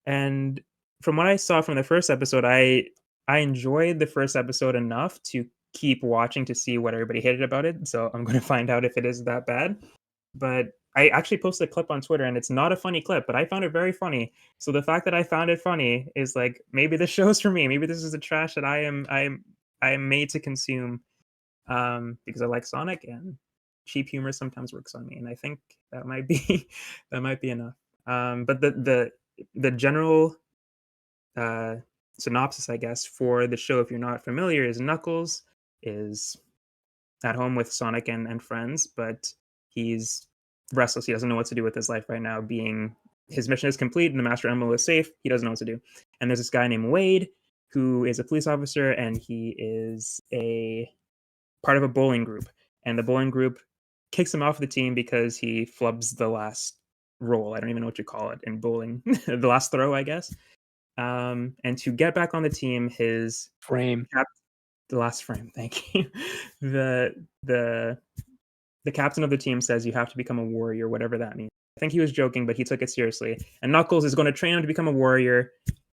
And from what I saw from the first episode, I enjoyed the first episode enough to keep watching to see what everybody hated about it. So I'm going to find out if it is that bad. But I actually posted a clip on Twitter, and it's not a funny clip, but I found it very funny. So the fact that I found it funny is like, maybe this show's for me. Maybe this is the trash that I am made to consume because I like Sonic, and cheap humor sometimes works on me. And I think that might be enough. But the general synopsis, I guess, for the show, if you're not familiar, is Knuckles is at home with Sonic and friends, but he's restless. He doesn't know what to do with his life right now. His mission is complete and the Master Emerald is safe. He doesn't know what to do. And there's this guy named Wade who is a police officer, and he is a part of a bowling group. And the bowling group kicks him off the team because he flubs the last roll. I don't even know what you call it in bowling. The last throw, I guess. And to get back on the team, his frame. The last frame, thank you. The captain of the team says you have to become a warrior, whatever that means. I think he was joking, but he took it seriously. And Knuckles is going to train him to become a warrior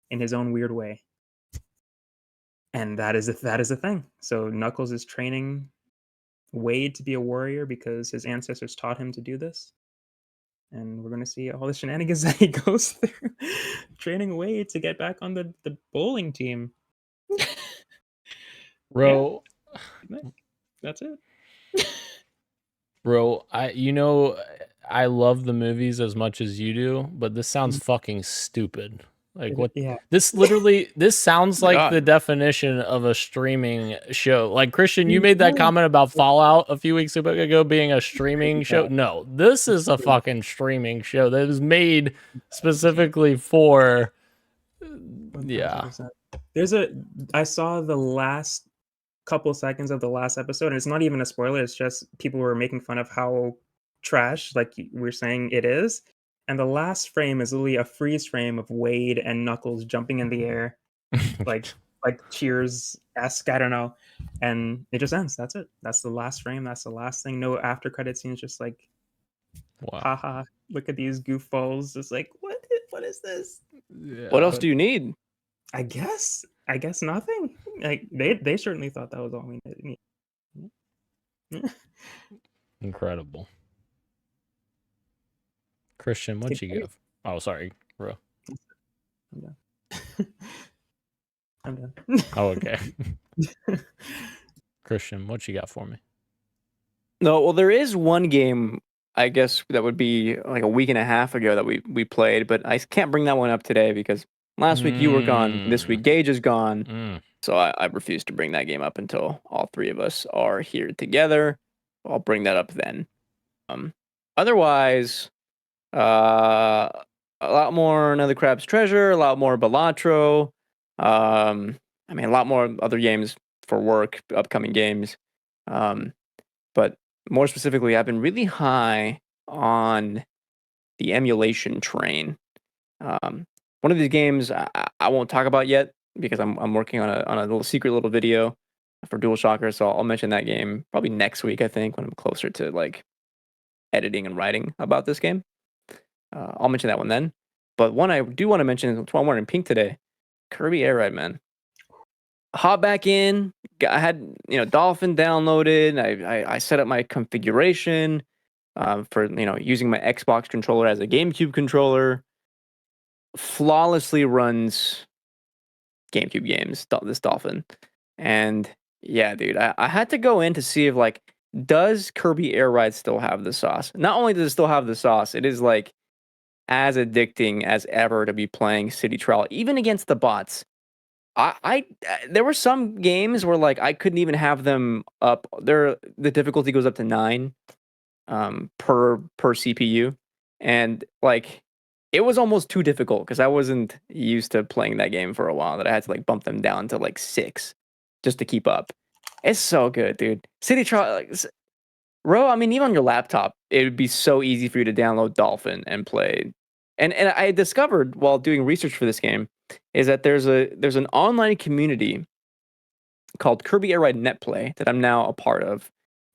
in his own weird way. And that is the thing. So Knuckles is training Wade to be a warrior because his ancestors taught him to do this. And we're going to see all the shenanigans that he goes through training Wade to get back on the bowling team. Bro, yeah. That's it. Bro, I love the movies as much as you do, but this sounds fucking stupid. Like what? Yeah. This sounds like the definition of a streaming show. Like Christian, you made that comment about Fallout a few weeks ago being a streaming show. No, this is a fucking streaming show that was made specifically for. Yeah. 100%. I saw the last couple seconds of the last episode, and it's not even a spoiler. It's just people were making fun of how trash, like we're saying, it is. And the last frame is literally a freeze frame of Wade and Knuckles jumping in the air, like Cheers-esque, I don't know. And it just ends. That's it. That's the last frame. That's the last thing. No after credit scenes. Just like, wow. Haha, look at these goofballs. Just like, what is this? Yeah. What else do you need? I guess nothing. Like they certainly thought that was all we needed. Incredible. Christian, what you got? Oh, sorry, bro. I'm done. I'm done. Oh, okay. Christian, what you got for me? No, well, there is one game, I guess, that would be like a week and a half ago that we played, but I can't bring that one up today because last week you were gone. This week Gage is gone. So I refuse to bring that game up until all three of us are here together. I'll bring that up then. Otherwise, a lot more Another Crab's Treasure, a lot more Balatro. I mean, a lot more other games for work, upcoming games. But more specifically, I've been really high on the emulation train. One of these games I won't talk about yet because I'm working on a little secret little video for DualShocker, so I'll mention that game probably next week, I think, when I'm closer to like editing and writing about this game. I'll mention that one then. But one I do want to mention is one I'm wearing pink today, Kirby Air Ride, man. Hop back in. I had Dolphin downloaded. I set up my configuration for using my Xbox controller as a GameCube controller. Flawlessly runs GameCube games. This Dolphin, and yeah, dude, I had to go in to see if does Kirby Air Ride still have the sauce? Not only does it still have the sauce, it is like as addicting as ever to be playing City Trial, even against the bots. There were some games where I couldn't even have them up. The difficulty goes up to 9 per CPU, and it was almost too difficult because I wasn't used to playing that game for a while. That I had to bump them down to 6 just to keep up. It's so good, dude. City Trial, Ro. I mean, even on your laptop, it would be so easy for you to download Dolphin and play. And I discovered while doing research for this game is that there's an online community called Kirby Air Ride Netplay that I'm now a part of.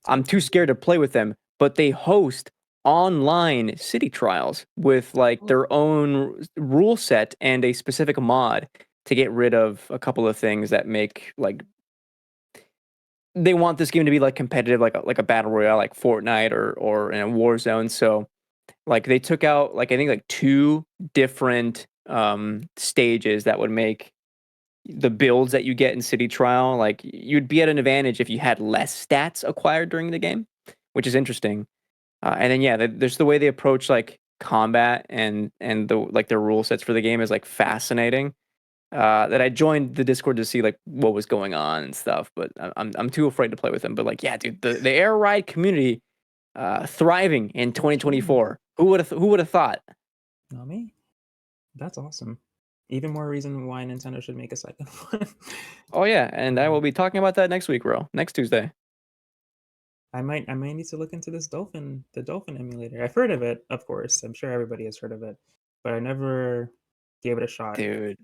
I'm too scared to play with them, but they host online city trials with their own rule set and a specific mod to get rid of a couple of things that make they want this game to be competitive, like a battle royale, like Fortnite or in a Warzone. So they took out I think 2 different stages that would make the builds that you get in City Trial, you'd be at an advantage if you had less stats acquired during the game, which is interesting. And then yeah, there's the way they approach combat and the their rule sets for the game is fascinating. That I joined the Discord to see what was going on and stuff, but I'm too afraid to play with them. But yeah, dude, the Air Ride community thriving in 2024. Who would have thought? Not me. That's awesome. Even more reason why Nintendo should make a second one. Oh yeah, and I will be talking about that next week, bro. Next Tuesday. I might need to look into the Dolphin emulator. I've heard of it, of course. I'm sure everybody has heard of it, but I never gave it a shot. Dude,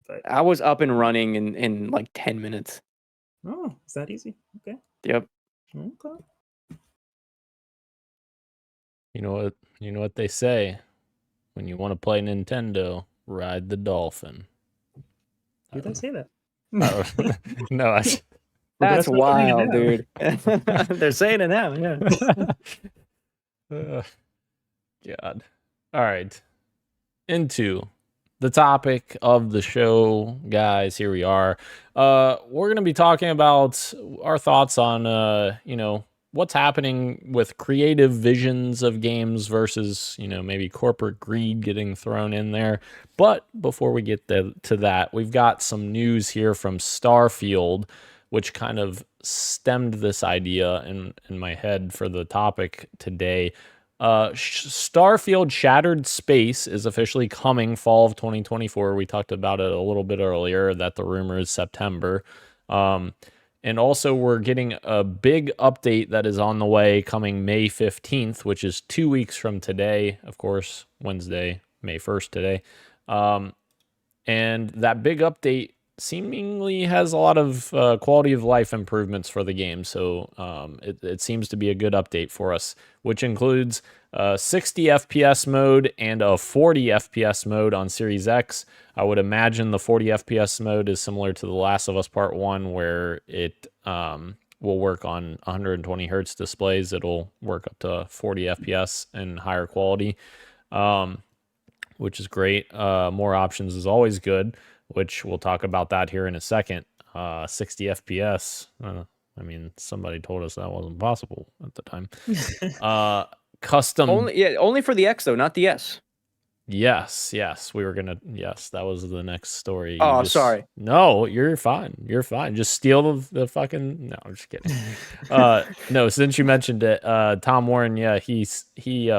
but I was up and running in 10 minutes. Oh, is that easy? Okay. Yep. Okay. You know what they say? When you want to play Nintendo, ride the Dolphin. Did they say that? No, no. That's wild, dude. They're saying it now, yeah. God. All right. Into the topic of the show, guys. Here we are. We're going to be talking about our thoughts on, what's happening with creative visions of games versus, maybe corporate greed getting thrown in there. But before we get to that, we've got some news here from Starfield, which kind of stemmed this idea in my head for the topic today. Starfield Shattered Space is officially coming fall of 2024. We talked about it a little bit earlier, that the rumor is September. And also we're getting a big update that is on the way coming May 15th, which is 2 weeks from today. Of course, Wednesday, May 1st today. And that big update seemingly has a lot of quality of life improvements for the game. So it seems to be a good update for us, which includes 60 FPS mode and a 40 FPS mode on Series X. I would imagine the 40 FPS mode is similar to The Last of Us Part 1, where it will work on 120 hertz displays. It'll work up to 40 FPS and higher quality, which is great. More options is always good, which we'll talk about that here in a second. 60 FPS. I mean, somebody told us that wasn't possible at the time. Custom. Only for the X though, not the S. Yes, we were gonna. Yes, that was the next story. Sorry. No, you're fine. You're fine. Just steal the fucking. No, I'm just kidding. No, since you mentioned it, Tom Warren, he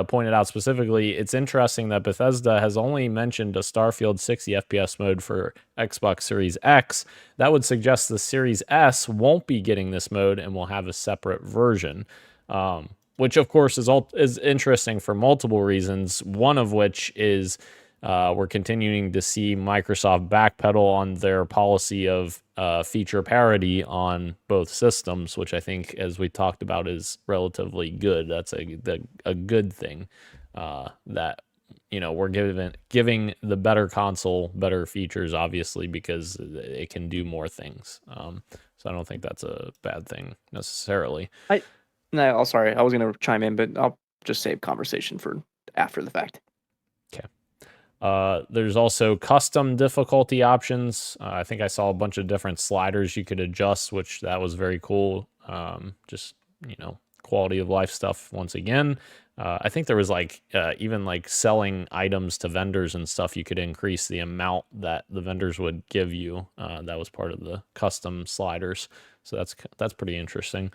pointed out specifically. It's interesting that Bethesda has only mentioned a Starfield 60 FPS mode for Xbox Series X. That would suggest the Series S won't be getting this mode and will have a separate version. Which of course is interesting for multiple reasons. One of which is we're continuing to see Microsoft backpedal on their policy of feature parity on both systems, which I think, as we talked about, is relatively good. That's a good thing that we're giving the better console better features, obviously, because it can do more things. So I don't think that's a bad thing necessarily. No, sorry. I was going to chime in, but I'll just save conversation for after the fact. Okay. There's also custom difficulty options. I think I saw a bunch of different sliders you could adjust, which that was very cool. Just, quality of life stuff once again. I think there was even selling items to vendors and stuff. You could increase the amount that the vendors would give you. That was part of the custom sliders. So that's pretty interesting.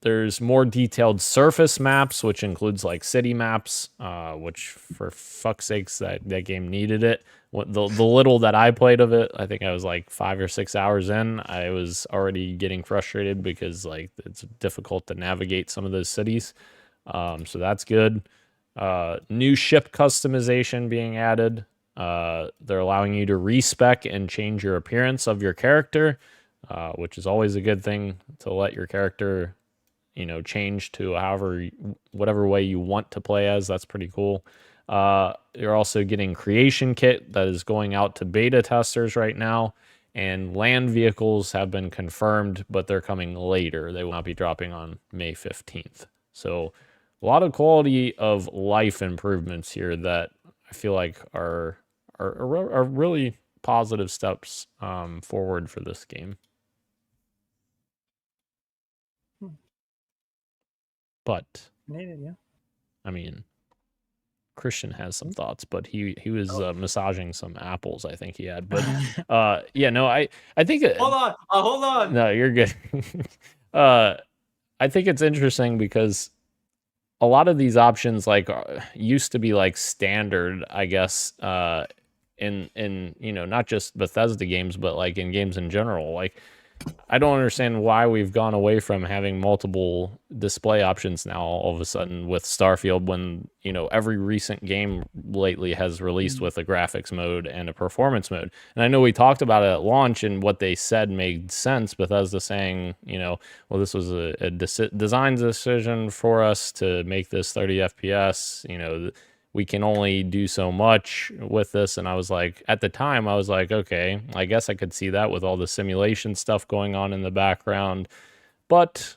There's more detailed surface maps, which includes city maps, which for fuck's sakes, that game needed it. The little that I played of it, I think I was 5 or 6 hours in. I was already getting frustrated because it's difficult to navigate some of those cities. So that's good. New ship customization being added. They're allowing you to respec and change your appearance of your character, which is always a good thing to let your character change to whatever way you want to play as. That's pretty cool. You're also getting creation kit that is going out to beta testers right now, and land vehicles have been confirmed, but they're coming later. They will not be dropping on May 15th. So a lot of quality of life improvements here that I feel like are really positive steps forward for this game. But I mean, Christian has some thoughts, but he was massaging some apples, I think he had. But I think Hold on. No, you're good. I think it's interesting because a lot of these options used to be standard, I guess, in not just Bethesda games, but in games in general. I don't understand why we've gone away from having multiple display options now all of a sudden with Starfield, when every recent game lately has released with a graphics mode and a performance mode. And I know we talked about it at launch, and what they said made sense. Bethesda saying, well, this was a design decision for us to make this 30 FPS. We can only do so much with this. And I was at the time, I was okay, I guess I could see that with all the simulation stuff going on in the background. But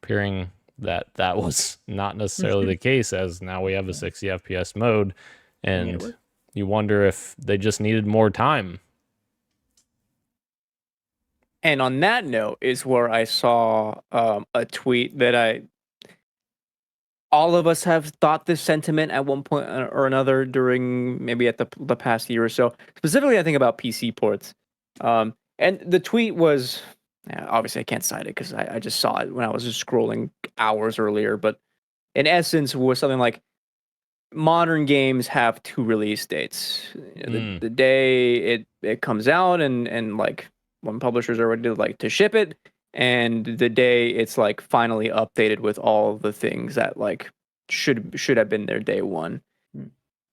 appearing that was not necessarily the case, as now we have a 60 FPS mode. And you wonder if they just needed more time. And on that note is where I saw a tweet that all of us have thought this sentiment at one point or another during maybe at the past year or so. Specifically, I think about PC ports. And the tweet was, obviously I can't cite it because I just saw it when I was just scrolling hours earlier. But in essence, was something like, modern games have two release dates. The day it comes out and when publishers are ready to ship it, and the day it's finally updated with all the things that should have been there day one.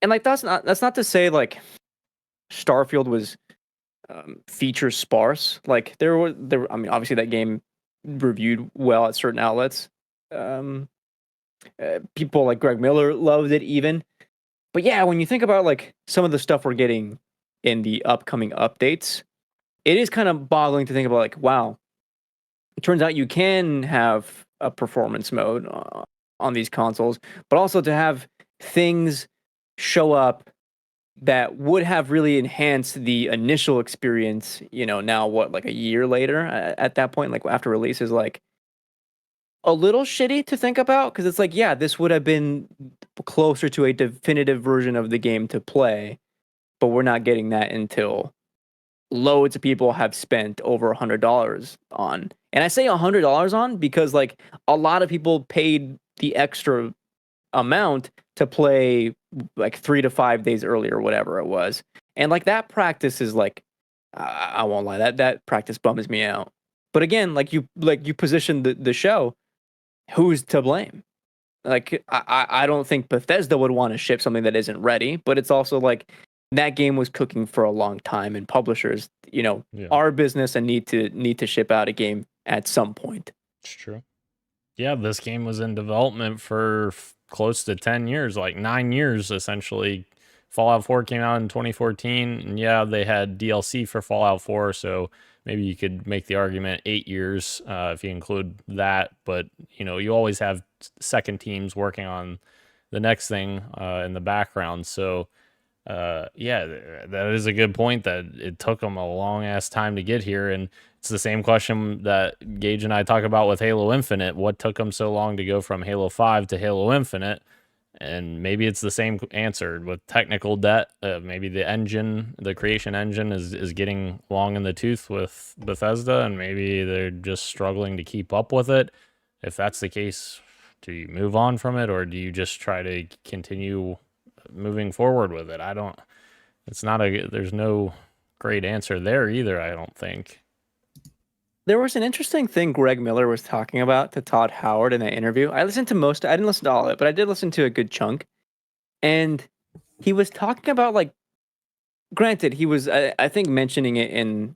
And that's not to say Starfield was feature sparse. There I mean, obviously that game reviewed well at certain outlets. People like Greg Miller loved it even. But yeah, when you think about some of the stuff we're getting in the upcoming updates, it is kind of boggling to think about wow, it turns out you can have a performance mode on these consoles, but also to have things show up that would have really enhanced the initial experience, now what, like a year later at that point, like after release, is like a little shitty to think about, because it's like, yeah, this would have been closer to a definitive version of the game to play, but we're not getting that until loads of people have spent over $100 on. And I say $100 on because like a lot of people paid the extra amount to play like 3 to 5 days earlier, whatever it was. And like that practice is like, I won't lie, that practice bums me out. But again, like you positioned the show, who's to blame? Like I don't think Bethesda would want to ship something that isn't ready, but it's also like that game was cooking for a long time, and publishers, are business and need to ship out a game at some point. It's true. Yeah, this game was in development for close to 10 years, like 9 years essentially. Fallout 4 came out in 2014, and yeah, they had DLC for Fallout 4, so maybe you could make the argument 8 years if you include that. But you always have second teams working on the next thing in the background. So yeah, that is a good point, that it took them a long ass time to get here. And it's the same question that Gage and I talk about with Halo Infinite. What took them so long to go from Halo 5 to Halo Infinite? And maybe it's the same answer with technical debt. Maybe the creation engine is getting long in the tooth with Bethesda, and maybe they're just struggling to keep up with it. If that's the case, do you move on from it, or do you just try to continue moving forward with it? There's no great answer there either, I don't think. There was an interesting thing Greg Miller was talking about to Todd Howard in that interview. I didn't listen to all of it, but I did listen to a good chunk. And he was talking about, like, granted, he was, I think, mentioning it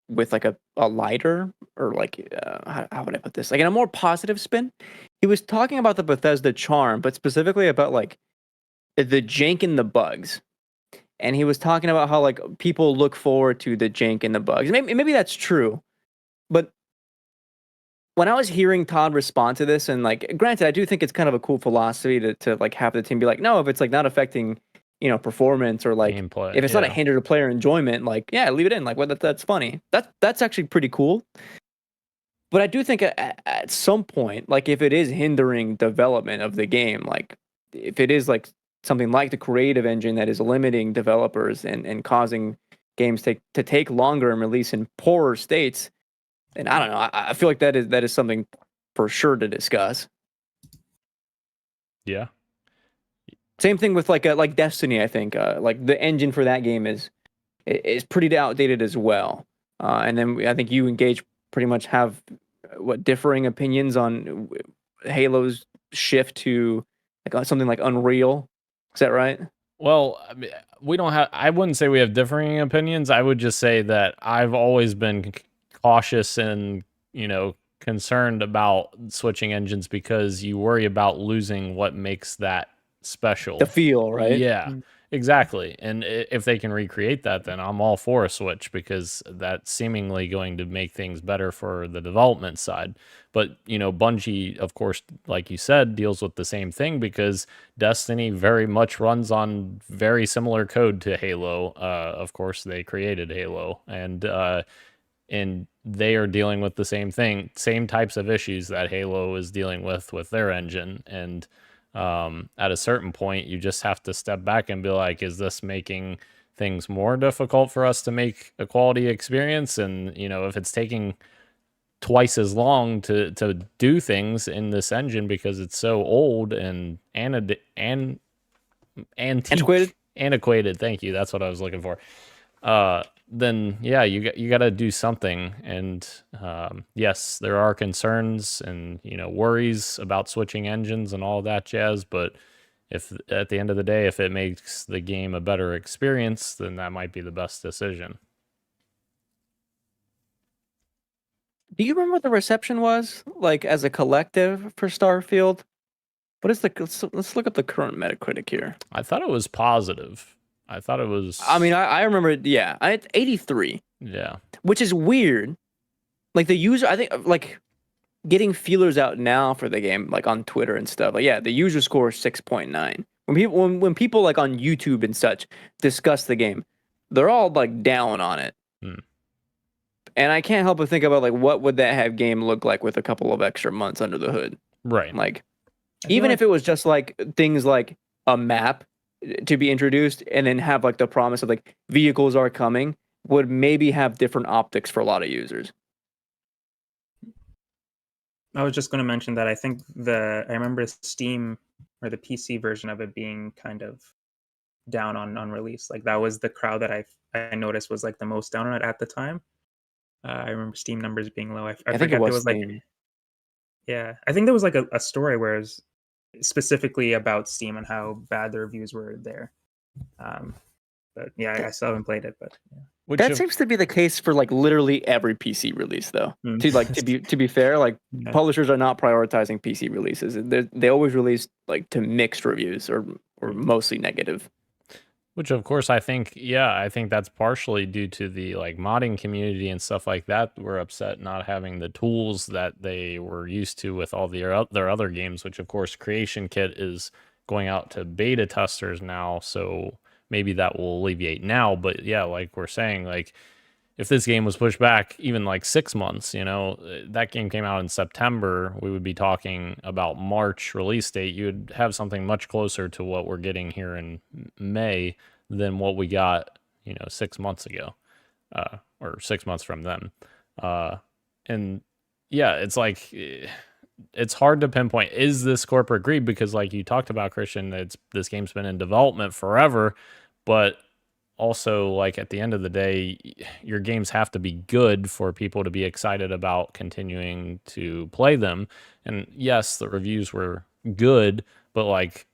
with like a lighter, or like, how would I put this? Like in a more positive spin. He was talking about the Bethesda charm, but specifically about like the jank and the bugs. And he was talking about how like people look forward to the jank and the bugs. Maybe that's true. But when I was hearing Todd respond to this, and like, granted, I do think it's kind of a cool philosophy to like have the team be like, no, if it's like not affecting, performance, or like gameplay, if it's not a hinder to player enjoyment, like, yeah, leave it in. Like, that's funny. That's actually pretty cool. But I do think at some point, like if it is hindering development of the game, like if it is like something like the creative engine that is limiting developers and causing games to take longer and release in poorer states, and I don't know, I feel like that is something for sure to discuss. Yeah. Same thing with like Destiny. I think like the engine for that game is pretty outdated as well. And then I think you and Gage pretty much have differing opinions on Halo's shift to like something like Unreal. Is that right? Well, I mean, I wouldn't say we have differing opinions. I would just say that I've always been cautious and, concerned about switching engines, because you worry about losing what makes that special. The feel, right? Yeah, exactly. And if they can recreate that, then I'm all for a switch, because that's seemingly going to make things better for the development side. But, Bungie, of course, like you said, deals with the same thing, because Destiny very much runs on very similar code to Halo. Of course, they created Halo, and they are dealing with the same thing, same types of issues that Halo is dealing with their engine. And at a certain point, you just have to step back and be like, is this making things more difficult for us to make a quality experience? And, if it's taking twice as long to do things in this engine because it's so old and antiquated. Thank you. That's what I was looking for. Then yeah, you got to do something. And yes, there are concerns and worries about switching engines and all that jazz. But if at the end of the day, if it makes the game a better experience, then that might be the best decision. Do you remember what the reception was like as a collective for Starfield? What is let's look up the current Metacritic here. I thought it was positive. I thought it was. I mean, I remember. Yeah, it's 83. Yeah, which is weird. like the user, I think like getting feelers out now for the game, like on Twitter and stuff. Like, yeah, the user score is 6.9. When people like on YouTube and such discuss the game, they're all like down on it. And I can't help but think about like what would that game look like with a couple of extra months under the hood. Right. Like, even if it was just like things like a map to be introduced and then have like the promise of like vehicles are coming, would maybe have different optics for a lot of users. I was just going to mention that I think I remember Steam or the PC version of it being kind of down on release. Like that was the crowd that I noticed was like the most down on it at the time. I remember Steam numbers being low. I think it forget was there was like, yeah, I think there was like a story where it was specifically about Steam and how bad the reviews were there. But yeah, I still haven't played it, but yeah. That seems to be the case for like literally every PC release, though. To be fair, like publishers are not prioritizing PC releases. They always release like to mixed reviews or mostly negative. Which of course I think that's partially due to the like modding community and stuff like that. We're upset not having the tools that they were used to with all their other games, which of course Creation Kit is going out to beta testers now, so maybe that will alleviate now. But yeah, like we're saying, like if this game was pushed back even like 6 months, that game came out in September, we would be talking about March release date. You would have something much closer to what we're getting here in May than what we got, 6 months ago, or 6 months from then. And yeah, it's like, it's hard to pinpoint, is this corporate greed? Because like you talked about, Christian, this game's been in development forever, but also like at the end of the day, your games have to be good for people to be excited about continuing to play them. And yes, the reviews were good, but like,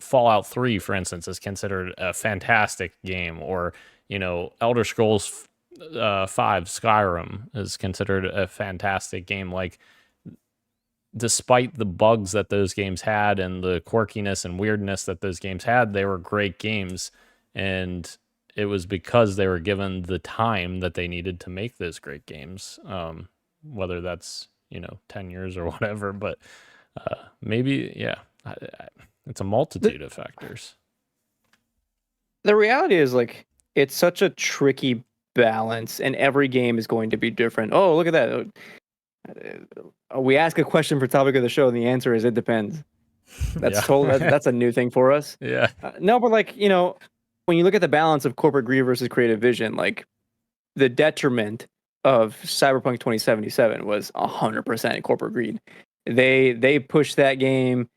Fallout 3, for instance, is considered a fantastic game, or, Elder Scrolls 5 Skyrim is considered a fantastic game. Like, despite the bugs that those games had and the quirkiness and weirdness that those games had, they were great games. And it was because they were given the time that they needed to make those great games. Whether that's, 10 years or whatever, but maybe, yeah, it's a multitude of factors. The reality is like, it's such a tricky balance and every game is going to be different. Oh, look at that. We ask a question for topic of the show and the answer is it depends. That's that's a new thing for us. Yeah. No, but like, when you look at the balance of corporate greed versus creative vision, like the detriment of Cyberpunk 2077 was 100% corporate greed. They pushed that game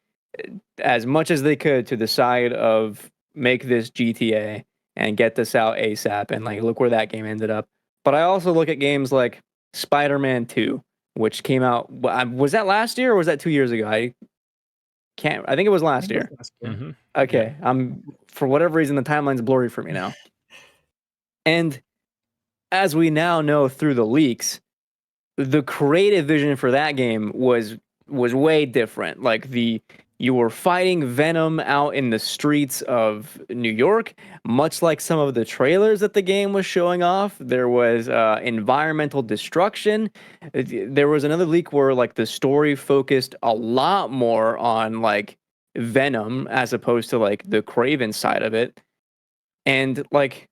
as much as they could to the side of make this GTA and get this out ASAP, and like look where that game ended up. But I also look at games like Spider-Man 2, which came out, was that last year or was that 2 years ago? I think it was last year. Mm-hmm. Okay, for whatever reason the timeline's blurry for me now. And as we now know through the leaks, the creative vision for that game was way different. Like you were fighting Venom out in the streets of New York, much like some of the trailers that the game was showing off. There was environmental destruction. There was another leak where like the story focused a lot more on like Venom as opposed to like the Kraven side of it. And like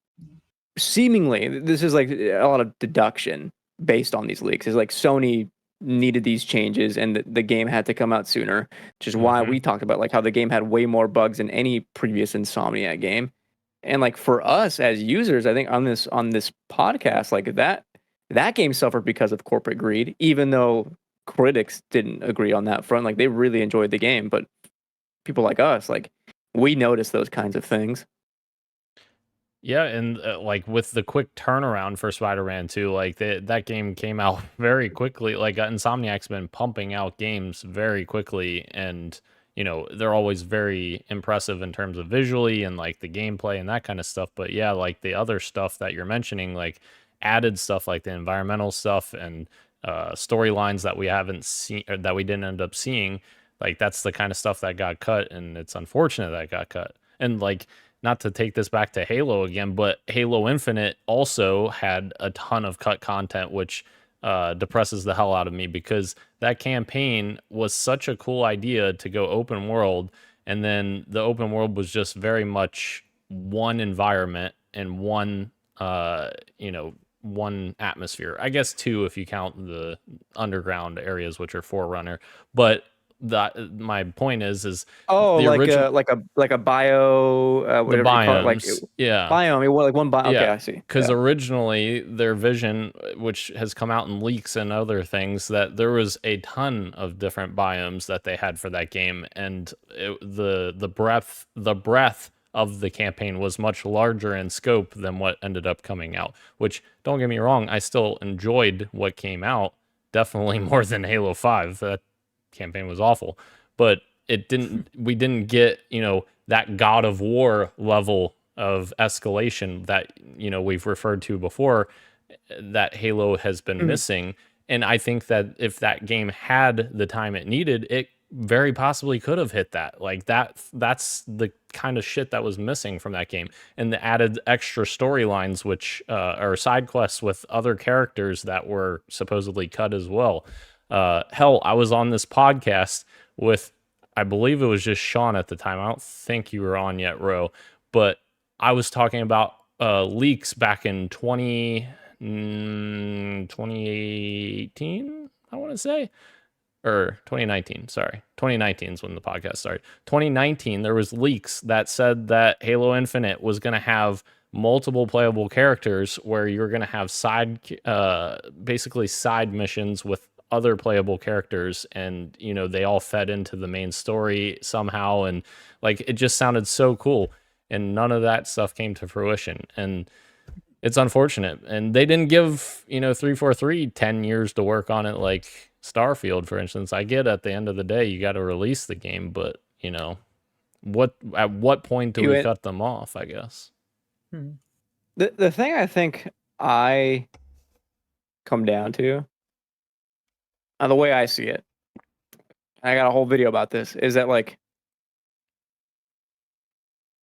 seemingly, this is like a lot of deduction based on these leaks. It's like Sony needed these changes and the game had to come out sooner, which is why we talked about like how the game had way more bugs than any previous Insomniac game. And like for us as users, I think on this podcast, like that game suffered because of corporate greed, even though critics didn't agree on that front. Like they really enjoyed the game, but people like us, like we noticed those kinds of things. Yeah, and like with the quick turnaround for Spider-Man 2, like that game came out very quickly. Like Insomniac's been pumping out games very quickly, and they're always very impressive in terms of visually and like the gameplay and that kind of stuff. But yeah, like the other stuff that you're mentioning, like added stuff like the environmental stuff and storylines that we haven't seen, or that we didn't end up seeing, like that's the kind of stuff that got cut, and it's unfortunate that got cut. And like, not to take this back to Halo again, but Halo Infinite also had a ton of cut content, which depresses the hell out of me, because that campaign was such a cool idea to go open world, and then the open world was just very much one environment and one one atmosphere. I guess two if you count the underground areas, which are Forerunner. But my point is Oh, the like original a bio, the whatever you call it, like biomes, yeah. biome. Like one bio. Okay, I see. Because Yeah. originally their vision, which has come out in leaks and other things, that there was a ton of different biomes that they had for that game, and the breadth of the campaign was much larger in scope than what ended up coming out. Which, don't get me wrong, I still enjoyed what came out, definitely more than Halo 5. That campaign was awful, but we didn't get that God of War level of escalation that we've referred to before, that Halo has been missing. And I think that if that game had the time it needed, it very possibly could have hit that. Like that's the kind of shit that was missing from that game. And the added extra storylines, which are side quests with other characters that were supposedly cut as well. Hell, I was on this podcast with, I believe it was just Sean at the time. I don't think you were on yet, Ro, but I was talking about leaks back in 2018, I want to say, or 2019. Sorry, 2019 is when the podcast started. 2019, there was leaks that said that Halo Infinite was going to have multiple playable characters, where you're going to have basically side missions with other playable characters, and they all fed into the main story somehow, and like it just sounded so cool. And none of that stuff came to fruition, and it's unfortunate. And they didn't give 343 10 years to work on it, like Starfield, for instance. I get at the end of the day you got to release the game, but at what point do we cut them off, I guess? The thing I think I come down to, the way I see it, I got a whole video about this, is that like,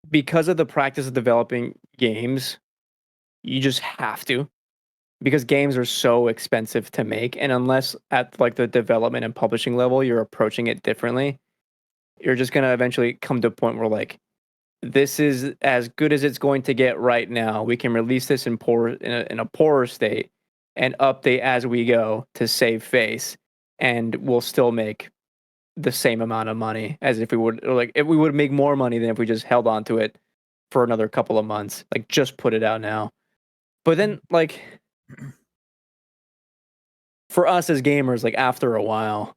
because of the practice of developing games, you just have to, because games are so expensive to make, and unless at like the development and publishing level you're approaching it differently, you're just going to eventually come to a point where like, this is as good as it's going to get right now. We can release this in a poorer state and update as we go to save face, and we'll still make the same amount of money as if we would, or like if we would make more money than if we just held on to it for another couple of months. Like, just put it out now. But then like, for us as gamers, like after a while,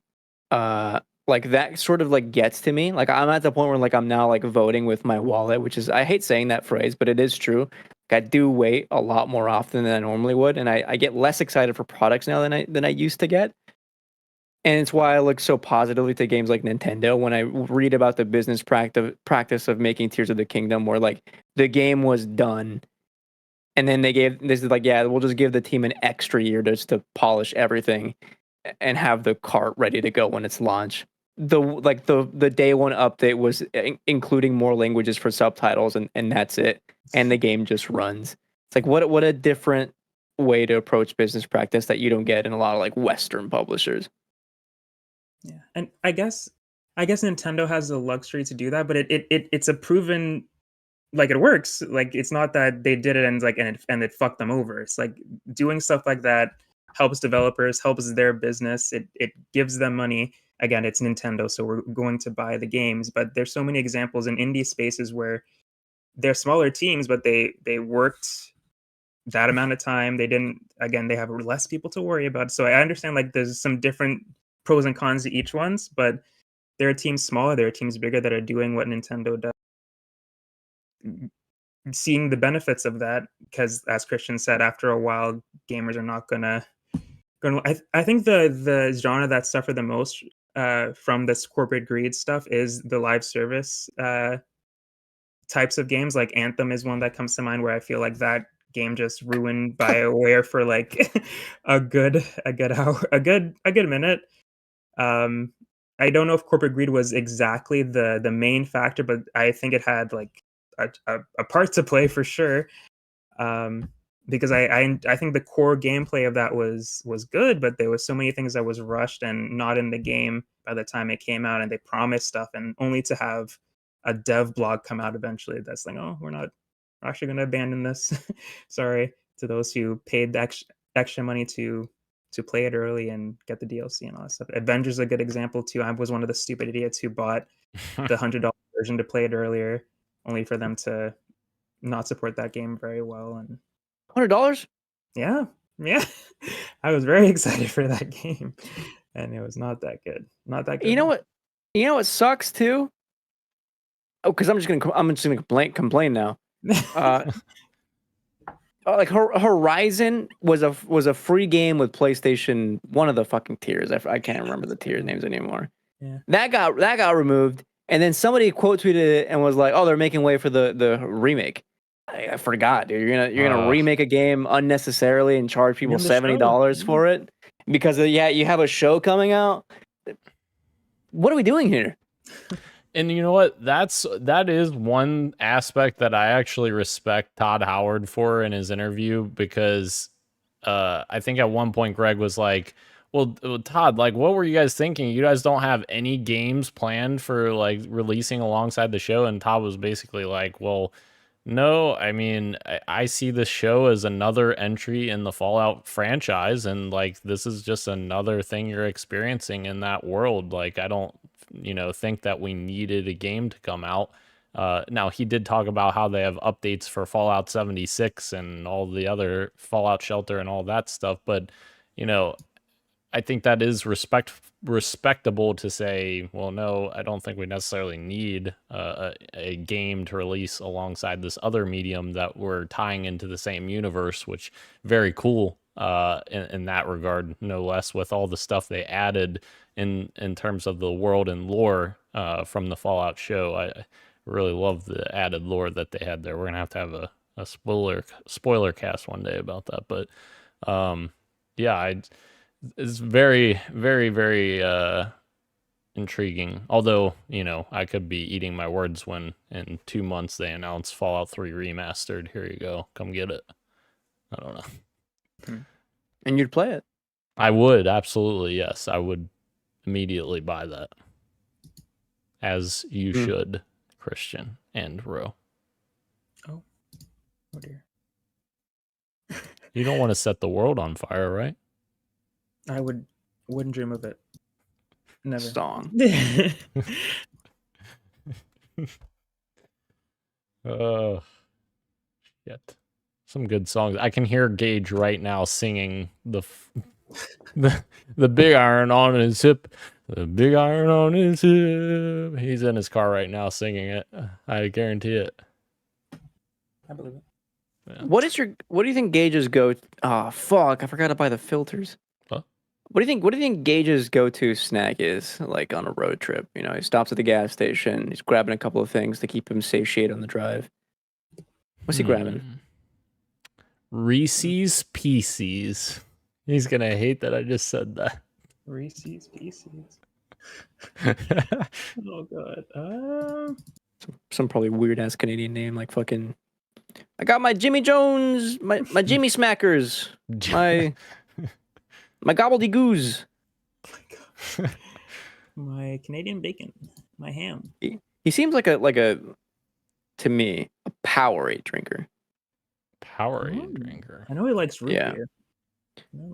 like that sort of like gets to me. Like I'm at the point where like I'm now like voting with my wallet, which is, I hate saying that phrase, but it is true. Like, I do wait a lot more often than I normally would, and I get less excited for products now than I used to get. And it's why I look so positively to games like Nintendo when I read about the business practice of making Tears of the Kingdom, where like the game was done, and then this is like, yeah, we'll just give the team an extra year just to polish everything and have the cart ready to go when it's launched. The day one update was including more languages for subtitles, and that's it. And the game just runs. It's like, what a different way to approach business practice that you don't get in a lot of like Western publishers. Yeah, and I guess Nintendo has the luxury to do that, but it's a proven, like, it works. Like, it's not that they did it and it fucked them over. It's like doing stuff like that helps developers, helps their business. It gives them money. Again, it's Nintendo, so we're going to buy the games. But there's so many examples in indie spaces where they're smaller teams, but they worked that amount of time. They have less people to worry about. So I understand like there's some different pros and cons to each ones, but there are teams smaller, there are teams bigger that are doing what Nintendo does, seeing the benefits of that, because as Christian said, after a while gamers are not gonna I think the genre that suffered the most from this corporate greed stuff is the live service types of games. Like Anthem is one that comes to mind, where I feel like that game just ruined BioWare for like a good minute. I don't know if corporate greed was exactly the main factor, but I think it had like a part to play for sure. because I think the core gameplay of that was good, but there was so many things that was rushed and not in the game by the time it came out, and they promised stuff, and only to have a dev blog come out eventually that's like, oh, we're actually going to abandon this. Sorry to those who paid the extra money to play it early and get the DLC and all that stuff. Avengers is a good example too. I was one of the stupid idiots who bought the $100 version to play it earlier, only for them to not support that game very well. And $100? yeah, I was very excited for that game, and it was not that good. Not that good. You know what? You know what sucks too? Oh, because I'm just gonna complain now. Like Horizon was a free game with PlayStation, one of the fucking tiers. I can't remember the tier names anymore. Yeah. That got removed, and then somebody quote tweeted it and was like, "Oh, they're making way for the remake." I forgot, dude. You're gonna remake a game unnecessarily and charge people $70 for it because you have a show coming out. What are we doing here? And you know what? That is one aspect that I actually respect Todd Howard for in his interview, because I think at one point Greg was like, well, Todd, like, what were you guys thinking? You guys don't have any games planned for like releasing alongside the show? And Todd was basically like, well, no, I mean, I see this show as another entry in the Fallout franchise, and like this is just another thing you're experiencing in that world. Like, I don't think that we needed a game to come out. Now, he did talk about how they have updates for Fallout 76 and all the other Fallout Shelter and all that stuff, but I think that is respectable to say, well, no, I don't think we necessarily need a game to release alongside this other medium that we're tying into the same universe, which very cool in that regard, no less, with all the stuff they added in terms of the world and lore from the Fallout show. I really love the added lore that they had there. We're gonna have a spoiler cast one day about that, but yeah, it's very, very, very intriguing. Although, I could be eating my words when in 2 months they announce Fallout 3 Remastered. Here you go. Come get it. I don't know. And you'd play it? I would, absolutely, yes. I would immediately buy that. As you should, Christian and Ro. Oh dear. You don't want to set the world on fire, right? I wouldn't dream of it. Never. Song. Oh, shit. Some good songs. I can hear Gage right now singing the big iron on his hip. The big iron on his hip. He's in his car right now singing it. I guarantee it. I believe it. Yeah. What do you think Gage's go? Oh fuck! I forgot to buy the filters. Huh? What do you think Gage's go-to snack is, like on a road trip? He stops at the gas station. He's grabbing a couple of things to keep him satiated on the drive. What's he grabbing? Reese's Pieces. He's gonna hate that I just said that. Reese's Pieces. Oh god. Some probably weird ass Canadian name, like fucking. I got my Jimmy Jones, my Jimmy Smackers, my gobbledygoos. Oh my god. My Canadian bacon, my ham. He seems like a to me a Powerade drinker. Powerade drinker. I know he likes root beer.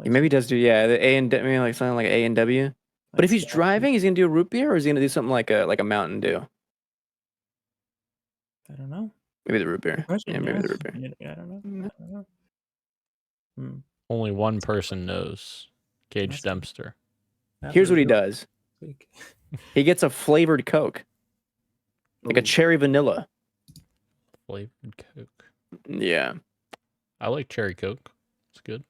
He maybe does do the A and maybe like something like A and W. But if he's driving, he's gonna do a root beer, or is he gonna do something like a Mountain Dew? I don't know. Maybe the root beer. Question, yeah, maybe the root beer. I don't know. Only one person knows. Gage Dempster. Here's what he does. He gets a flavored Coke, like a cherry vanilla. Flavored Coke. Yeah. I like cherry Coke. It's good.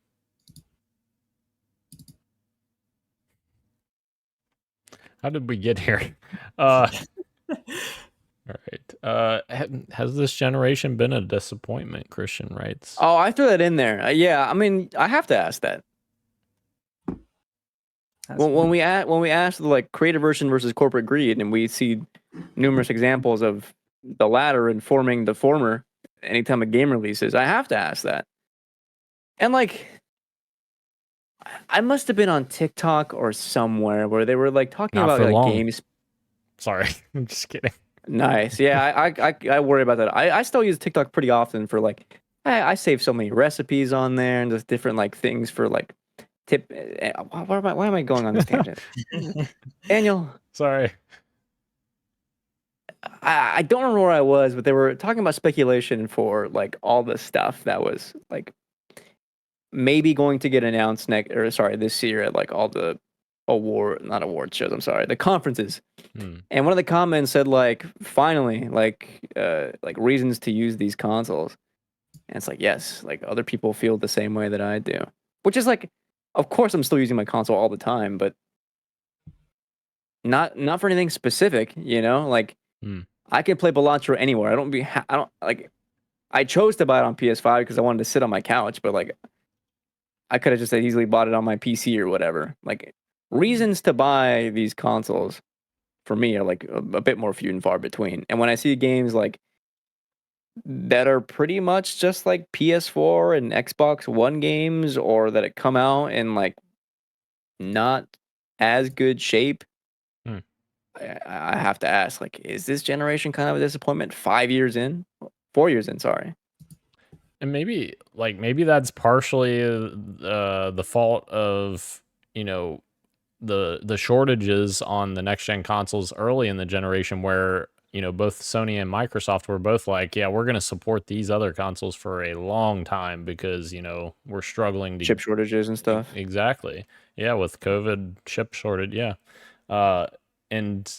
How did we get here? All right. Has this generation been a disappointment? Christian writes. Oh, I threw that in there. Yeah, I mean, I have to ask that. When we ask the like creative version versus corporate greed, and we see numerous examples of the latter informing the former anytime a game releases, I have to ask that. And like, I must have been on TikTok or somewhere where they were like talking Not about for like long. games. Sorry, I'm just kidding. Nice. Yeah, I worry about that. I still use TikTok pretty often for like I save so many recipes on there and just different like things for like tip. Why am I going on this tangent? Daniel, Sorry. I don't remember where I was, but they were talking about speculation for like all the stuff that was like maybe going to get announced this year at like all the not award shows, I'm sorry, the conferences. And one of the comments said like finally like reasons to use these consoles. And it's like, yes, like other people feel the same way that I do. Which is like, of course I'm still using my console all the time, but not for anything specific, you know? Like I can play Balatro anywhere. I chose to buy it on PS5 because I wanted to sit on my couch, but like I could have just easily bought it on my PC or whatever. Like reasons to buy these consoles for me are like a bit more few and far between. And when I see games like that are pretty much just like PS4 and Xbox One games, or that it come out in like not as good shape, I have to ask, like, is this generation kind of a disappointment 4 years in, sorry. And maybe that's partially the fault of, you know, the shortages on the next gen consoles early in the generation, where, you know, both Sony and Microsoft were both like, yeah, we're going to support these other consoles for a long time because, you know, we're struggling to Chip shortages and stuff. Exactly. Yeah, with COVID chip shortage, yeah. And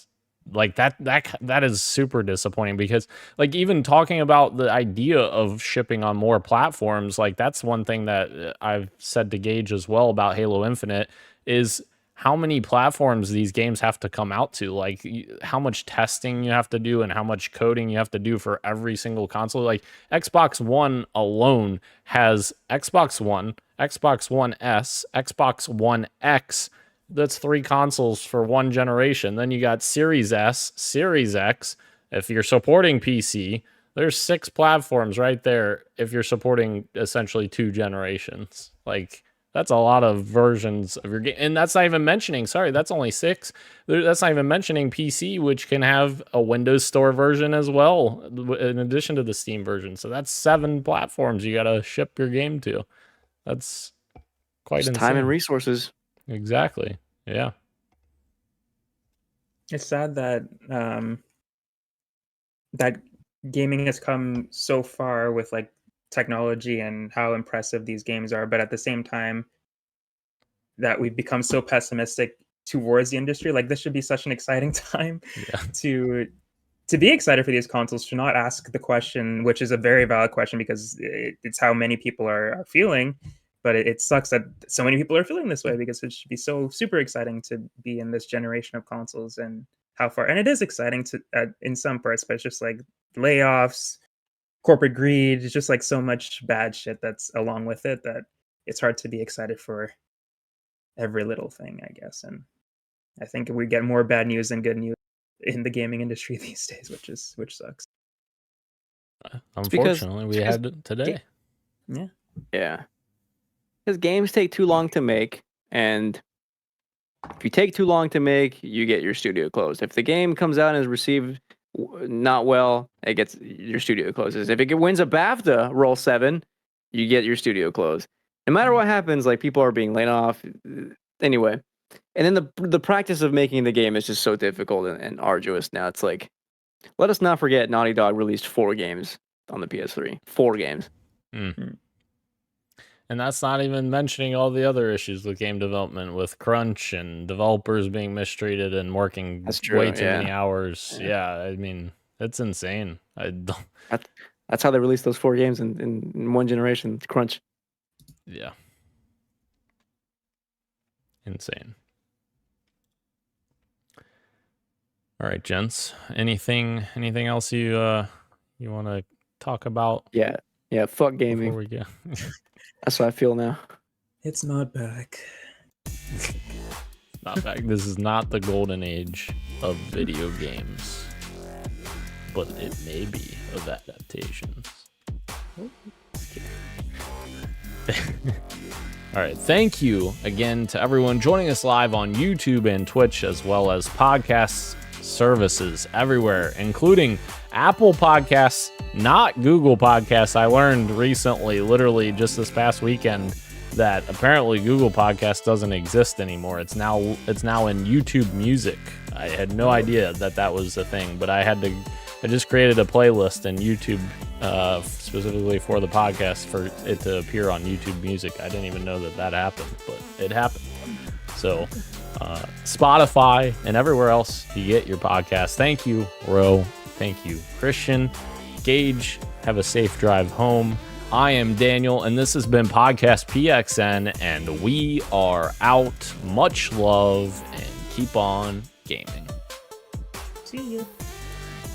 like that is super disappointing, because like even talking about the idea of shipping on more platforms, like that's one thing that I've said to Gage as well about Halo Infinite, is how many platforms these games have to come out to, like how much testing you have to do and how much coding you have to do for every single console. Like Xbox One alone has Xbox One, Xbox One S, Xbox One X. That's 3 consoles for one generation. Then you got Series S, Series X. If you're supporting PC, there's 6 platforms right there if you're supporting essentially 2 generations. Like, that's a lot of versions of your game. And that's not even mentioning, that's only 6. That's not even mentioning PC, which can have a Windows Store version as well, in addition to the Steam version. So that's 7 platforms you got to ship your game to. That's quite insane. Time and resources. Exactly. Yeah. It's sad that that gaming has come so far with like technology and how impressive these games are, but at the same time that we've become so pessimistic towards the industry. Like this should be such an exciting time to be excited for these consoles, to not ask the question, which is a very valid question because it's how many people are feeling. But it sucks that so many people are feeling this way, because it should be so super exciting to be in this generation of consoles and how far. And it is exciting to in some parts, but it's just like layoffs, corporate greed. It's just like so much bad shit that's along with it that it's hard to be excited for every little thing, I guess. And I think we get more bad news than good news in the gaming industry these days, which sucks. Unfortunately, we had it today. Yeah. Because games take too long to make, and if you take too long to make, you get your studio closed. If the game comes out and is received not well, it gets your studio closes. If it wins a BAFTA Roll 7, you get your studio closed. No matter what happens, like people are being laid off. Anyway, and then the practice of making the game is just so difficult and arduous now. It's like, let us not forget Naughty Dog released 4 games on the PS3. 4 games. And that's not even mentioning all the other issues with game development, with crunch and developers being mistreated and working way too many hours. Yeah, I mean, it's insane. That's how they released those 4 games in one generation. It's crunch. Yeah. Insane. All right, gents. Anything else you want to talk about? Yeah. Fuck gaming. Before we go. That's what I feel now. It's not back. Not back. This is not the golden age of video games, but it may be of adaptations. All right. Thank you again to everyone joining us live on YouTube and Twitch, as well as podcast services everywhere, including Apple Podcasts, not Google Podcasts. I learned recently, literally just this past weekend, that apparently Google Podcasts doesn't exist anymore. It's now in YouTube Music. I had no idea that was a thing, but I just created a playlist in YouTube specifically for the podcast for it to appear on YouTube Music. I didn't even know that happened, but it happened. So Spotify and everywhere else you get your podcast. Thank you, Ro. Thank you, Christian. Gage, have a safe drive home. I am Daniel, and this has been Podcast PXN, and we are out. Much love, and keep on gaming. See you.